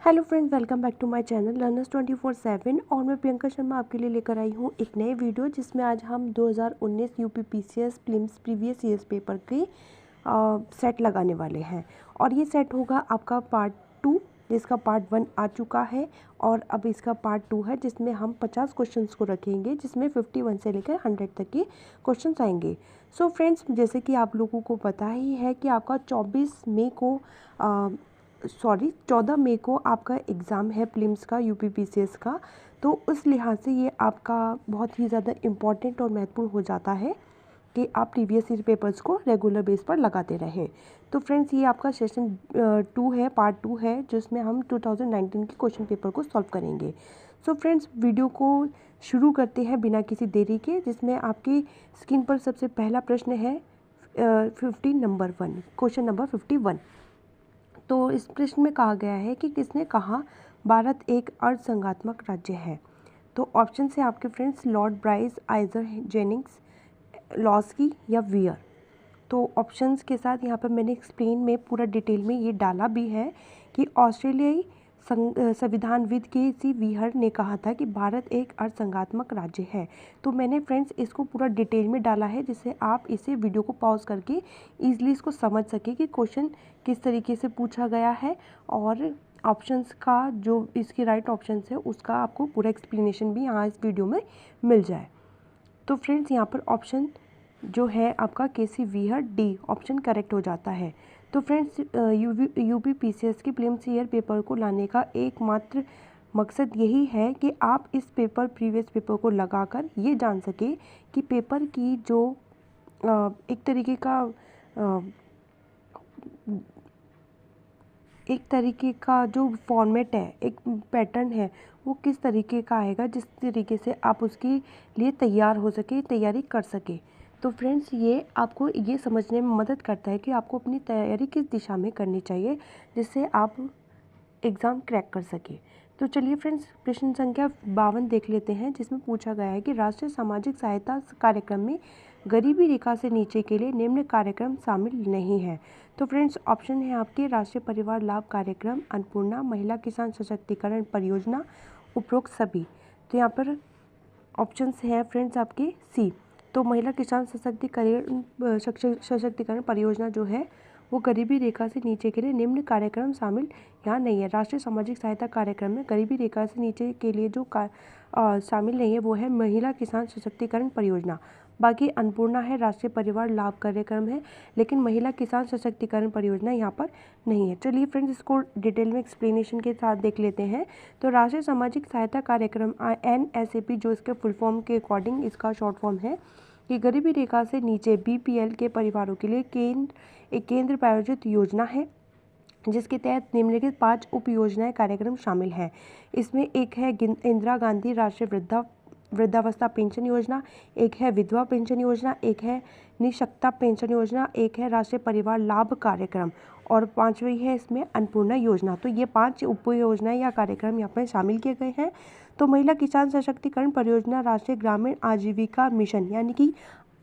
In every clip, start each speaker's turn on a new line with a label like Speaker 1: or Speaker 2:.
Speaker 1: Hello friends, welcome back to my channel learners 24/7 और मैं प्रियंका शर्मा आपके लिए लेकर आई हूँ एक नए वीडियो जिसमें आज हम 2019 UP PCS prelims previous years paper के सेट लगाने वाले हैं। और ये सेट होगा आपका पार्ट 2, जिसका पार्ट 1 आ चुका है और अब इसका पार्ट 2 है जिसमें हम 50 क्वेश्चंस को रखेंगे, जिसमें 51 से लेकर 100 तक के क्वेश्चंस आएंगे। सो फ्रेंड्स, जैसे कि आप लोगों को पता ही है कि आपका 14 मई को आपका एग्ज़ाम है प्रीलिम्स का यूपी पीसीएस का। तो उस लिहाज से ये आपका बहुत ही ज़्यादा इम्पॉर्टेंट और महत्वपूर्ण हो जाता है कि आप प्रीवियस ईयर पेपर्स को रेगुलर बेस पर लगाते रहें। तो फ्रेंड्स, ये आपका सेशन 2 है, पार्ट 2 है, जिसमें हम 2019 के क्वेश्चन पेपर को सॉल्व करेंगे। सो फ्रेंड्स, वीडियो को शुरू करते हैं बिना किसी देरी के, जिसमें आपकी स्क्रीन पर सबसे पहला प्रश्न है 15 नंबर 1, क्वेश्चन नंबर 51। तो इस प्रश्न में कहा गया है कि किसने कहा भारत एक अर्धसंघात्मक राज्य है। तो ऑप्शन है आपके friends Lord Bryce, आइजर Jennings, Laski या वियर। तो ऑप्शंस के साथ यहाँ पर मैंने एक्सप्लेन में पूरा डिटेल में ये डाला भी है कि ऑस्ट्रेलियाई संविधानविद के सी वियर ने कहा था कि भारत एक अर्धसंघात्मक राज्य है। तो मैंने फ्रेंड्स इसको पूरा डिटेल में डाला है, जिससे आप इसे वीडियो को पॉज करके ईजिली इसको समझ सके कि क्वेश्चन किस तरीके से पूछा गया है और ऑप्शंस का जो इसकी राइट ऑप्शंस है उसका आपको पूरा एक्सप्लेनेशन भी यहाँ इस वीडियो में मिल जाए। तो फ्रेंड्स, यहाँ पर ऑप्शन जो है आपका केसी वियर डी ऑप्शन करेक्ट हो जाता है। तो फ्रेंड्स, यूपी पीसीएस की प्रीलिम्स ईयर पेपर को लाने का एकमात्र मकसद यही है कि आप इस प्रीवियस पेपर को लगाकर ये जान सके कि पेपर की जो एक तरीके का जो फॉर्मेट है, एक पैटर्न है, वो किस तरीके का आएगा, जिस तरीके से आप उसके लिए तैयार हो सके, तैयारी कर सके। तो फ्रेंड्स, ये आपको ये समझने में मदद करता है कि आपको अपनी तैयारी किस दिशा में करनी चाहिए, जिससे आप एग्ज़ाम क्रैक कर सके। तो चलिए फ्रेंड्स, प्रश्न संख्या 52 देख लेते हैं, जिसमें पूछा गया है कि राष्ट्रीय सामाजिक सहायता कार्यक्रम में गरीबी रेखा से नीचे के लिए निम्न कार्यक्रम शामिल नहीं है। तो फ्रेंड्स, ऑप्शन है आपके राष्ट्रीय परिवार लाभ कार्यक्रम, अन्नपूर्णा, महिला किसान सशक्तिकरण परियोजना, उपरोक्त सभी। तो यहाँ पर ऑप्शंस हैं फ्रेंड्स आपके सी। तो महिला किसान सशक्तिकरण परियोजना जो है वो गरीबी रेखा से नीचे के लिए निम्न कार्यक्रम शामिल यहाँ नहीं है। राष्ट्रीय सामाजिक सहायता कार्यक्रम में गरीबी रेखा से नीचे के लिए जो शामिल नहीं है वो है महिला किसान सशक्तिकरण परियोजना। बाकी अन्नपूर्णा है, राष्ट्रीय परिवार लाभ कार्यक्रम है, लेकिन महिला किसान सशक्तिकरण परियोजना यहाँ पर नहीं है। चलिए फ्रेंड्स, इसको डिटेल में एक्सप्लेनेशन के साथ देख लेते हैं। तो राष्ट्रीय सामाजिक सहायता कार्यक्रम NSAP जो इसके फुल फॉर्म के अकॉर्डिंग इसका शॉर्ट फॉर्म है कि गरीबी रेखा से नीचे BPL के परिवारों के लिए एक केंद्र प्रायोजित योजना है, जिसके तहत निम्नलिखित 5 उप योजनाएं कार्यक्रम शामिल हैं। इसमें एक है इंदिरा गांधी राष्ट्रीय वृद्धावस्था पेंशन योजना, एक है विधवा पेंशन योजना, एक है निःशक्ता पेंशन योजना, एक है राष्ट्रीय परिवार लाभ कार्यक्रम और 5वीं है इसमें अन्नपूर्णा योजना। तो ये 5 उप योजनाएं या कार्यक्रम यहाँ पर शामिल किए गए हैं। तो महिला किसान सशक्तिकरण परियोजना राष्ट्रीय ग्रामीण आजीविका मिशन यानी कि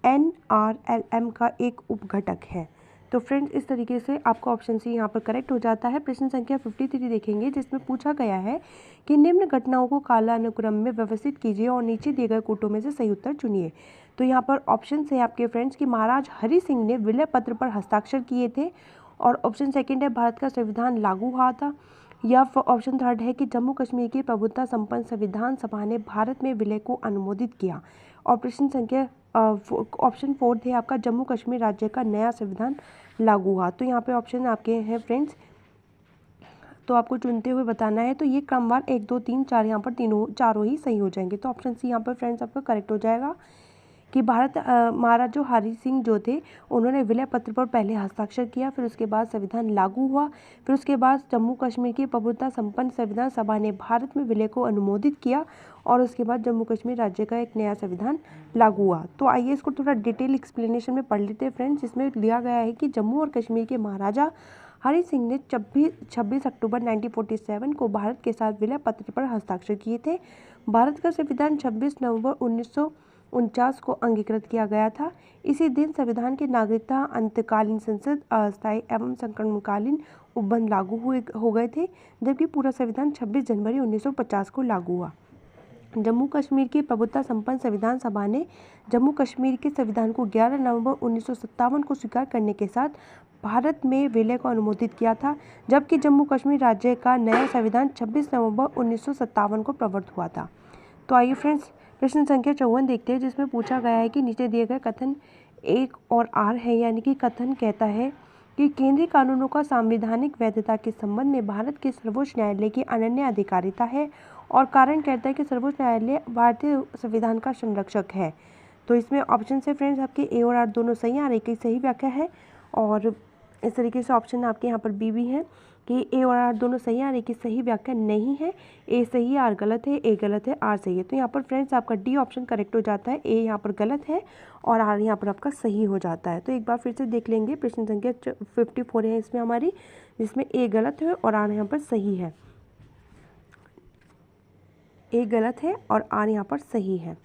Speaker 1: NRLM का एक उपघटक है। तो फ्रेंड्स, इस तरीके से आपका ऑप्शन सी यहाँ पर करेक्ट हो जाता है। प्रश्न संख्या 53 देखेंगे, जिसमें पूछा गया है कि निम्न घटनाओं को कालानुक्रम में व्यवस्थित कीजिए और नीचे दिए गए कोटों में से सही उत्तर चुनिए। तो यहाँ पर ऑप्शन है आपके फ्रेंड्स कि महाराज हरि सिंह ने विलय पत्र पर हस्ताक्षर किए थे, और ऑप्शन सेकेंड है भारत का संविधान लागू हुआ था, या ऑप्शन थर्ड है कि जम्मू कश्मीर की प्रभुत्व संपन्न संविधान सभा ने भारत में विलय को अनुमोदित किया। और प्रश्न संख्या ऑप्शन फोर्थ है आपका जम्मू कश्मीर राज्य का नया संविधान लागू हुआ। तो यहाँ पे ऑप्शन आपके हैं फ्रेंड्स, तो आपको चुनते हुए बताना है। तो ये क्रमवार 1 2 3 4 यहाँ पर चारों ही सही हो जाएंगे। तो ऑप्शन सी यहाँ पर फ्रेंड्स आपका करेक्ट हो जाएगा कि महाराज जो हरि सिंह जो थे उन्होंने विलय पत्र पर पहले हस्ताक्षर किया, फिर उसके बाद संविधान लागू हुआ, फिर उसके बाद जम्मू कश्मीर की प्रभुत्व संपन्न संविधान सभा ने भारत में विलय को अनुमोदित किया, और उसके बाद जम्मू कश्मीर राज्य का एक नया संविधान लागू हुआ। तो आइए इसको थोड़ा डिटेल एक्सप्लेनेशन में पढ़ लेते हैं फ्रेंड्स, जिसमें लिया गया है कि जम्मू और कश्मीर के महाराजा हरि सिंह ने 26 अक्टूबर 1947 को भारत के साथ विलय पत्र पर हस्ताक्षर किए थे। भारत का संविधान 26 नवंबर 1949 को अंगीकृत किया गया था। इसी दिन संविधान के नागरिकता अंतकालीन संसद अस्थायी एवं संक्रमणकालीन उपबंध लागू हो गए थे, जबकि पूरा संविधान 26 जनवरी 1950 को लागू हुआ। जम्मू कश्मीर की प्रभुत्व संपन्न संविधान सभा ने जम्मू कश्मीर के संविधान को 11 नवंबर 1957 को स्वीकार करने के साथ भारत में विलय को अनुमोदित किया था, जबकि जम्मू कश्मीर राज्य का नया संविधान 26 नवंबर 1957 को प्रवर्तित हुआ था। तो आइए फ्रेंड्स, प्रश्न संख्या 54 देखते हैं, जिसमें पूछा गया है कि नीचे दिए गए कथन एक और आर है, यानी कि कथन कहता है कि केंद्रीय कानूनों का संवैधानिक वैधता के संबंध में भारत के सर्वोच्च न्यायालय की अनन्य अधिकारिता है, और कारण कहता है कि सर्वोच्च न्यायालय भारतीय संविधान का संरक्षक है। तो इसमें ऑप्शन से फ्रेंड्स आपके ए और आर दोनों सही हैं, आर एक की सही व्याख्या है, और इस तरीके से ऑप्शन आपके यहाँ पर बी भी है कि ए और आर दोनों सही हैं, आर एक की सही व्याख्या नहीं है। ए सही है, आर गलत है, ए गलत है, आर सही है। तो यहाँ पर फ्रेंड्स आपका डी ऑप्शन करेक्ट हो जाता है, ए यहाँ पर गलत है और आर यहाँ पर आपका सही हो जाता है। तो एक बार फिर से देख लेंगे, प्रश्न संख्या 54 है इसमें हमारी, जिसमें ए गलत है और आर यहाँ पर सही है। ए गलत है और आर यहाँ पर सही है।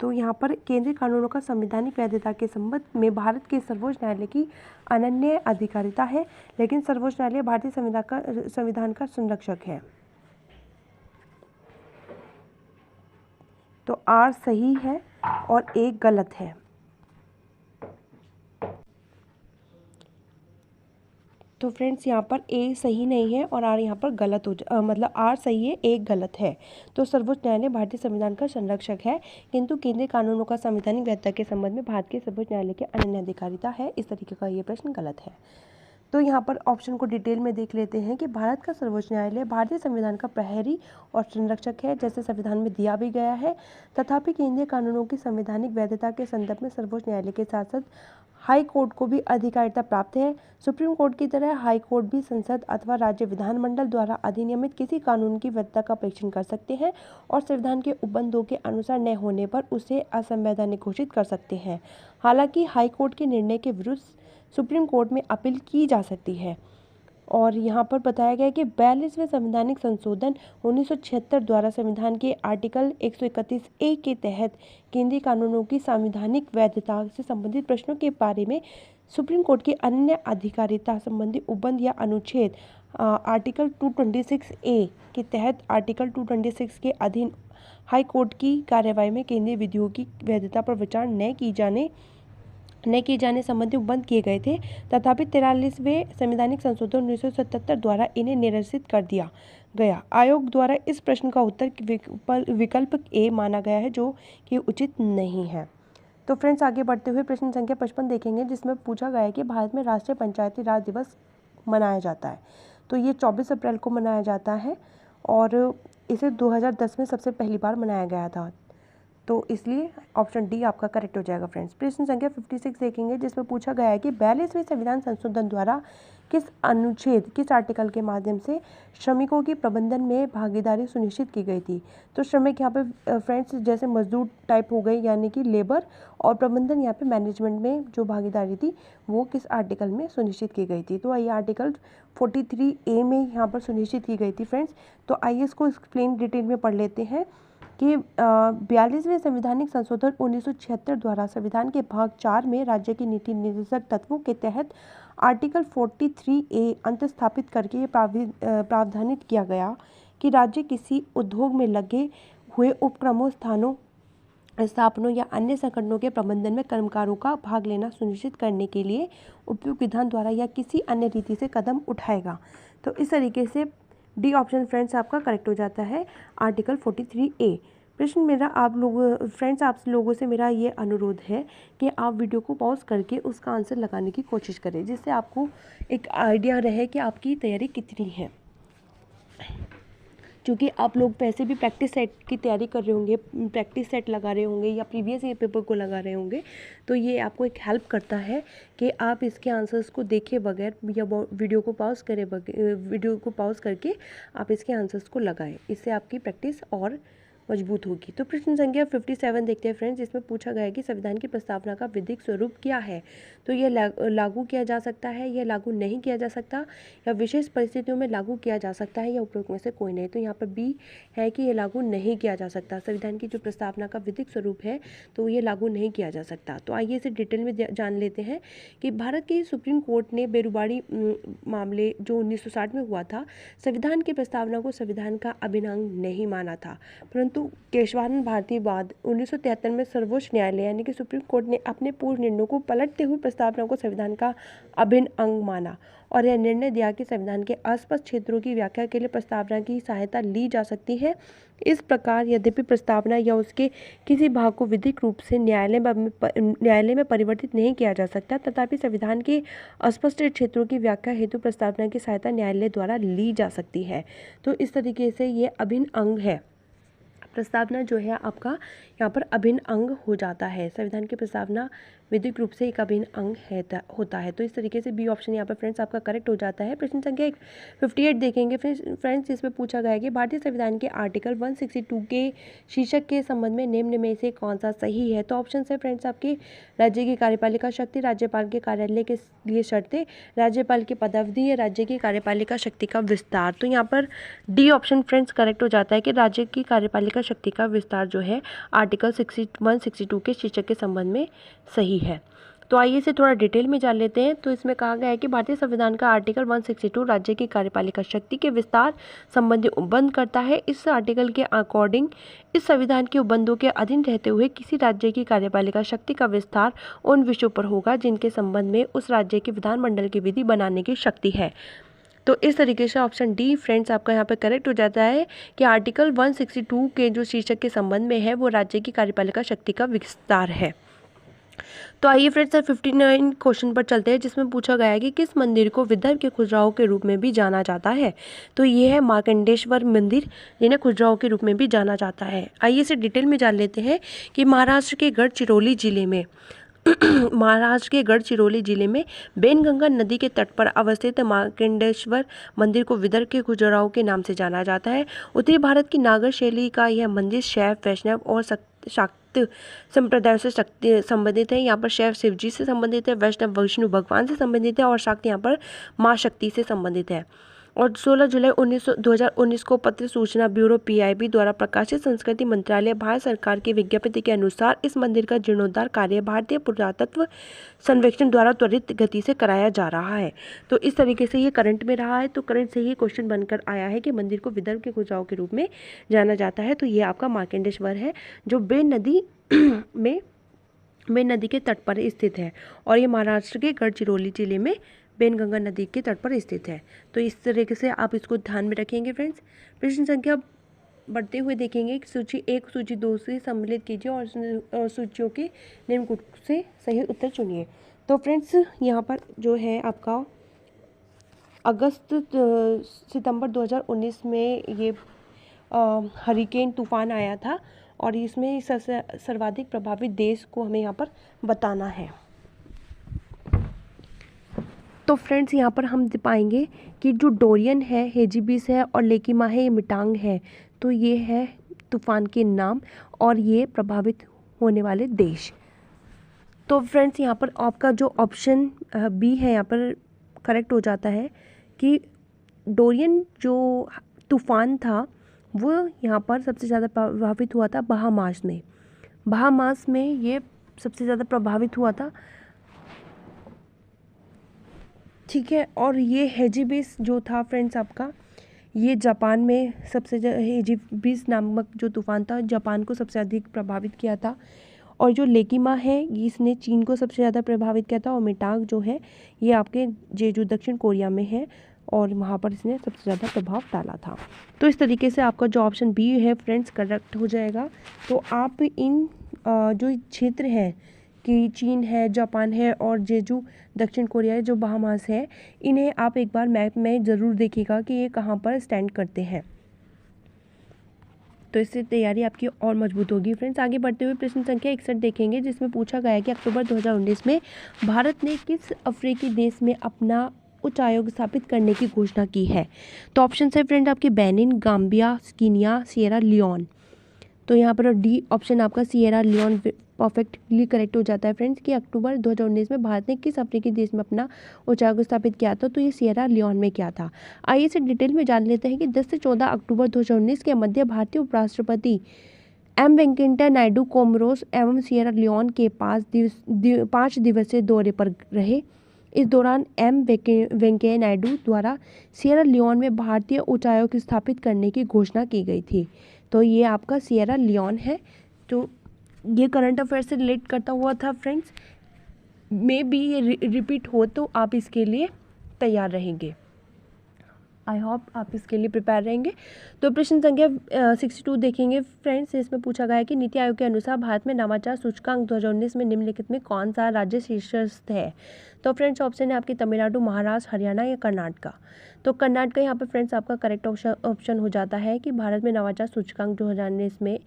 Speaker 1: तो यहाँ पर केंद्रीय कानूनों का संवैधानिक वैधता के संबंध में भारत के सर्वोच्च न्यायालय की अनन्य अधिकारिता है, लेकिन सर्वोच्च न्यायालय भारतीय संविधान का संरक्षक है। तो आर सही है और ए गलत है। तो फ्रेंड्स यहाँ पर ए सही नहीं है और आर यहाँ पर गलत मतलब आर सही है, ए गलत है। तो सर्वोच्च न्यायालय भारतीय संविधान का संरक्षक है, किंतु केंद्रीय कानूनों का संवैधानिक वैधता के संबंध में भारत के सर्वोच्च न्यायालय की अनन्य अधिकारिता है। इस तरीके का ये प्रश्न गलत है। तो यहाँ पर ऑप्शन को डिटेल में देख लेते हैं कि भारत का सर्वोच्च न्यायालय भारतीय संविधान का प्रहरी और संरक्षक है, जैसे संविधान में दिया भी गया है। तथापि केंद्रीय कानूनों की संवैधानिक वैधता के संदर्भ में सर्वोच्च न्यायालय के साथ साथ हाई कोर्ट को भी अधिकारिता प्राप्त है। सुप्रीम कोर्ट की तरह हाई कोर्ट भी संसद अथवा राज्य विधानमंडल द्वारा अधिनियमित किसी कानून की वैधता का परीक्षण कर सकते हैं और संविधान के उपबंधों के अनुसार न होने पर उसे असंवैधानिक घोषित कर सकते हैं। हालांकि हाई कोर्ट के निर्णय के विरुद्ध सुप्रीम कोर्ट में अपील की जा सकती है। और यहाँ पर बताया गया है कि 42वें संवैधानिक संशोधन 1976 द्वारा संविधान के आर्टिकल 131A के तहत केंद्रीय कानूनों की संवैधानिक वैधता से संबंधित प्रश्नों के बारे में सुप्रीम कोर्ट की अन्य अधिकारिता संबंधी उपबंध या अनुच्छेद आर्टिकल 226A के तहत आर्टिकल 226 के अधीन हाई कोर्ट की कार्यवाही में केंद्रीय विधियों की वैधता पर विचार न किए जाने संबंधी उपबंध किए गए थे। तथापि 43वें संवैधानिक संशोधन 1977 द्वारा इन्हें निरसित कर दिया गया। आयोग द्वारा इस प्रश्न का उत्तर विकल्प ए माना गया है, जो कि उचित नहीं है। तो फ्रेंड्स आगे बढ़ते हुए प्रश्न संख्या 55 देखेंगे, जिसमें पूछा गया है कि भारत में राष्ट्रीय पंचायती राज दिवस मनाया जाता है। तो ये 24 अप्रैल को मनाया जाता है और इसे 2010 में सबसे पहली बार मनाया गया था। तो इसलिए ऑप्शन डी आपका करेक्ट हो जाएगा फ्रेंड्स। प्रश्न संख्या 56 देखेंगे, जिसमें पूछा गया है कि 42वें संविधान संशोधन द्वारा किस आर्टिकल के माध्यम से श्रमिकों की प्रबंधन में भागीदारी सुनिश्चित की गई थी। तो श्रमिक यहाँ पे फ्रेंड्स जैसे मजदूर टाइप हो गए, यानी कि लेबर, और प्रबंधन यहाँ पे मैनेजमेंट में जो भागीदारी थी वो किस आर्टिकल में सुनिश्चित की गई थी। तो ये आर्टिकल 43A में यहाँ पर सुनिश्चित की गई थी फ्रेंड्स। तो आइए इसको एक्सप्लेन डिटेल में पढ़ लेते हैं कि 42वें संवैधानिक संशोधन 1976 द्वारा संविधान के भाग 4 में राज्य की नीति निर्देशक तत्वों के तहत आर्टिकल 43A अंत स्थापित करके ये प्रावधानित किया गया कि राज्य किसी उद्योग में लगे हुए उपक्रमों, स्थापनों या अन्य संगठनों के प्रबंधन में कर्मकारों का भाग लेना सुनिश्चित करने के लिए उपयुक्त विधान द्वारा या किसी अन्य रीति से कदम उठाएगा। तो इस तरीके से डी ऑप्शन फ्रेंड्स आपका करेक्ट हो जाता है, आर्टिकल 43A। प्रश्न मेरा आप लोगों से मेरा ये अनुरोध है कि आप वीडियो को पॉज करके उसका आंसर लगाने की कोशिश करें, जिससे आपको एक आइडिया रहे कि आपकी तैयारी कितनी है। क्योंकि आप लोग वैसे भी प्रैक्टिस सेट की तैयारी कर रहे होंगे, प्रैक्टिस सेट लगा रहे होंगे या प्रीवियस ईयर पेपर को लगा रहे होंगे, तो ये आपको एक हेल्प करता है कि आप इसके आंसर्स को देखे बगैर या वीडियो को पॉज करके आप इसके आंसर्स को लगाएं। इससे आपकी प्रैक्टिस और मजबूत होगी। तो प्रश्न संख्या 57 देखते हैं फ्रेंड्स, जिसमें पूछा गया है कि संविधान की प्रस्तावना का विधिक स्वरूप क्या है। तो यह लागू किया जा सकता है, यह लागू नहीं किया जा सकता, या विशेष परिस्थितियों में लागू किया जा सकता है, या उपरोक्त में से कोई नहीं। तो यहाँ पर बी है कि यह लागू नहीं किया जा सकता। संविधान की जो प्रस्तावना का विधिक स्वरूप है तो ये लागू नहीं किया जा सकता। तो आइए इसे डिटेल में जान लेते हैं कि भारत के सुप्रीम कोर्ट ने बेरुबाड़ी मामले जो 1960 में हुआ था, संविधान की प्रस्तावना को संविधान का अभिन्न अंग नहीं माना था, परंतु केशवानंद भारती बाद 1973 में सर्वोच्च न्यायालय यानी कि सुप्रीम कोर्ट ने अपने पूर्व निर्णय को पलटते हुए प्रस्तावना को संविधान का अभिन्न अंग माना और यह निर्णय दिया कि संविधान के अस्पष्ट क्षेत्रों की व्याख्या के लिए प्रस्तावना की सहायता ली जा सकती है। इस प्रकार यद्यपि प्रस्तावना या उसके किसी भाग को विधिक रूप से न्यायालय में परिवर्तित नहीं किया जा सकता, तथापि संविधान के अस्पष्ट क्षेत्रों की व्याख्या हेतु प्रस्तावना की सहायता न्यायालय द्वारा ली जा सकती है। तो इस तरीके से ये अभिन्न अंग है। प्रस्तावना जो है आपका यहाँ पर अभिन्न अंग हो जाता है। संविधान की प्रस्तावना विधिक रूप से एक अभिन्न अंग होता है। तो इस तरीके से बी ऑप्शन यहाँ पर फ्रेंड्स आपका करेक्ट हो जाता है। प्रश्न संख्या 58 देखेंगे फ्रेंड्स, जिसमें पूछा गया है कि भारतीय संविधान के आर्टिकल 162 के शीर्षक के संबंध में निम्न में से कौन सा सही है। तो ऑप्शन है फ्रेंड्स आपके राज्य की कार्यपालिका शक्ति, राज्यपाल के कार्यालय के लिए शर्तें, राज्यपाल की पदावधि या राज्य की कार्यपालिका शक्ति का विस्तार। तो यहाँ पर डी ऑप्शन फ्रेंड्स करेक्ट हो जाता है कि राज्य की कार्यपालिका शक्ति का विस्तार जो है आर्टिकल 162 के शीर्षक के संबंध में सही है। तो आइए इसे थोड़ा डिटेल में जान लेते हैं। तो इसमें कहा गया है कि भारतीय संविधान का आर्टिकल 162 राज्य की कार्यपालिका शक्ति के विस्तार संबंधी उपबंध करता है। इस आर्टिकल के अकॉर्डिंग इस संविधान के उपबंधों के अधीन रहते हुए किसी राज्य की कार्यपालिका शक्ति का विस्तार उन विषयों पर होगा जिनके संबंध में उस राज्य के विधानमंडल की विधि बनाने की शक्ति है। तो इस तरीके से ऑप्शन डी फ्रेंड्स आपका यहाँ पर करेक्ट हो जाता है कि आर्टिकल 162 के जो शीर्षक के संबंध में है वो राज्य की कार्यपालिका शक्ति का विस्तार है। तो आइए फ्रेंड्स 59 क्वेश्चन पर चलते हैं, जिसमें पूछा गया है कि किस मंदिर को विदर्भ के खजुराहो के रूप में भी जाना जाता है। तो ये है मार्कंडेश्वर मंदिर, जिन्हें खजुराहो के रूप में भी जाना जाता है। आइए इसे डिटेल में जान लेते हैं कि महाराष्ट्र के गढ़चिरौली जिले में बेनगंगा नदी के तट पर अवस्थित मार्कंडेश्वर मंदिर को विदर्भ के खजुराहो के नाम से जाना जाता है। उत्तरी भारत की नागर शैली का यह मंदिर शैव, वैष्णव और शाक्त संप्रदाय से संबंधित है। यहाँ पर शैव शिव जी से संबंधित है, वैष्णव विष्णु भगवान से संबंधित है और शाक्त यहाँ पर माँ शक्ति से संबंधित है। और 16 जुलाई 2019 को पत्र सूचना ब्यूरो PIB द्वारा प्रकाशित संस्कृति मंत्रालय भारत सरकार की विज्ञप्ति के अनुसार इस मंदिर का जीर्णोद्धार कार्य भारतीय पुरातत्व सर्वेक्षण द्वारा त्वरित गति से कराया जा रहा है। तो इस तरीके से ये करंट में रहा है। तो करंट से ये क्वेश्चन बनकर आया है कि मंदिर को विदर्भ के खजुराहो के रूप में जाना जाता है। तो ये आपका मार्कंडेश्वर है जो बेन नदी के तट पर स्थित है और ये महाराष्ट्र के गढ़चिरौली जिले में बेनगंगा नदी के तट पर स्थित है। तो इस तरीके से आप इसको ध्यान में रखेंगे फ्रेंड्स। प्रश्न संख्या बढ़ते हुए देखेंगे कि सूची 1 सूची 2 से सम्मिलित कीजिए और सूचियों के निम्न से सही उत्तर चुनिए। तो फ्रेंड्स यहाँ पर जो है आपका सितंबर 2019 में ये हरिकेन तूफान आया था और इसमें सर्वाधिक प्रभावित देश को हमें यहाँ पर बताना है। तो फ्रेंड्स यहाँ पर हम पाएंगे कि जो डोरियन है, हेजिबिस है और लेकिमा है, ये मिटांग है। तो ये है तूफान के नाम और ये प्रभावित होने वाले देश। तो फ्रेंड्स यहाँ पर आपका जो ऑप्शन बी है यहाँ पर करेक्ट हो जाता है कि डोरियन जो तूफान था वो यहाँ पर सबसे ज़्यादा प्रभावित हुआ था बहामास में ये सबसे ज़्यादा प्रभावित हुआ था। ठीक है, और ये हेजिबिस जो था फ्रेंड्स आपका ये जापान में सबसे हेजिबिस नामक जो तूफान था जापान को सबसे अधिक प्रभावित किया था। और जो लेकिमा है इसने चीन को सबसे ज़्यादा प्रभावित किया था और मिटांग जो है ये आपके जेजू दक्षिण कोरिया में है और वहाँ पर इसने सबसे ज़्यादा प्रभाव डाला था। तो इस तरीके से आपका जो ऑप्शन बी है फ्रेंड्स करेक्ट हो जाएगा। तो आप इन जो क्षेत्र हैं कि चीन है, जापान है और जेजू दक्षिण कोरिया है जो बहामास है, इन्हें आप एक बार मैप में ज़रूर देखिएगा कि ये कहाँ पर स्टैंड करते हैं। तो इससे तैयारी आपकी और मजबूत होगी। फ्रेंड्स आगे बढ़ते हुए प्रश्न संख्या 61 देखेंगे, जिसमें पूछा गया है कि अक्टूबर 2019 में भारत ने किस अफ्रीकी देश में अपना उच्च आयोग स्थापित करने की घोषणा की है। तो ऑप्शन है फ्रेंड आपके Benin, Gambia, Kenya, Sierra Leone. तो यहाँ पर डी ऑप्शन आपका सिएरा लियोन परफेक्टली करेक्ट हो जाता है फ्रेंड्स कि अक्टूबर 2019 में भारत ने किस अफ्रीकी देश में अपना उच्चायोग स्थापित किया था, तो ये सिएरा लियोन में किया था। आइए इसे डिटेल में जान लेते हैं कि 10 से 14 अक्टूबर 2019 के मध्य भारतीय उपराष्ट्रपति एम वेंकैया नायडू कोमोरोस एवं सिएरा लियोन के 5 दिवसीय दौरे पर रहे। इस दौरान एम वेंकैया नायडू द्वारा सिएरा लियोन में भारतीय उच्चायोग स्थापित करने की घोषणा की गई थी। तो ये आपका सिएरा लियोन है। तो ये करंट अफेयर से रिलेट करता हुआ था फ्रेंड्स। मे बी ये रिपीट हो तो आप इसके लिए तैयार रहेंगे। आई होप आप इसके लिए प्रिपेयर रहेंगे। तो प्रश्न संख्या 62 देखेंगे फ्रेंड्स। इसमें पूछा गया है कि नीति आयोग के अनुसार भारत में नवाचार सूचकांक 2019 में निम्नलिखित में कौन सा राज्य शीर्षस्थ है। तो फ्रेंड्स ऑप्शन है आपकी तमिलनाडु, महाराष्ट्र, हरियाणा या कर्नाटका। तो कर्नाटका यहाँ पर फ्रेंड्स आपका करेक्ट ऑप्शन हो जाता है कि भारत में नवाचार सूचकांक 2019 में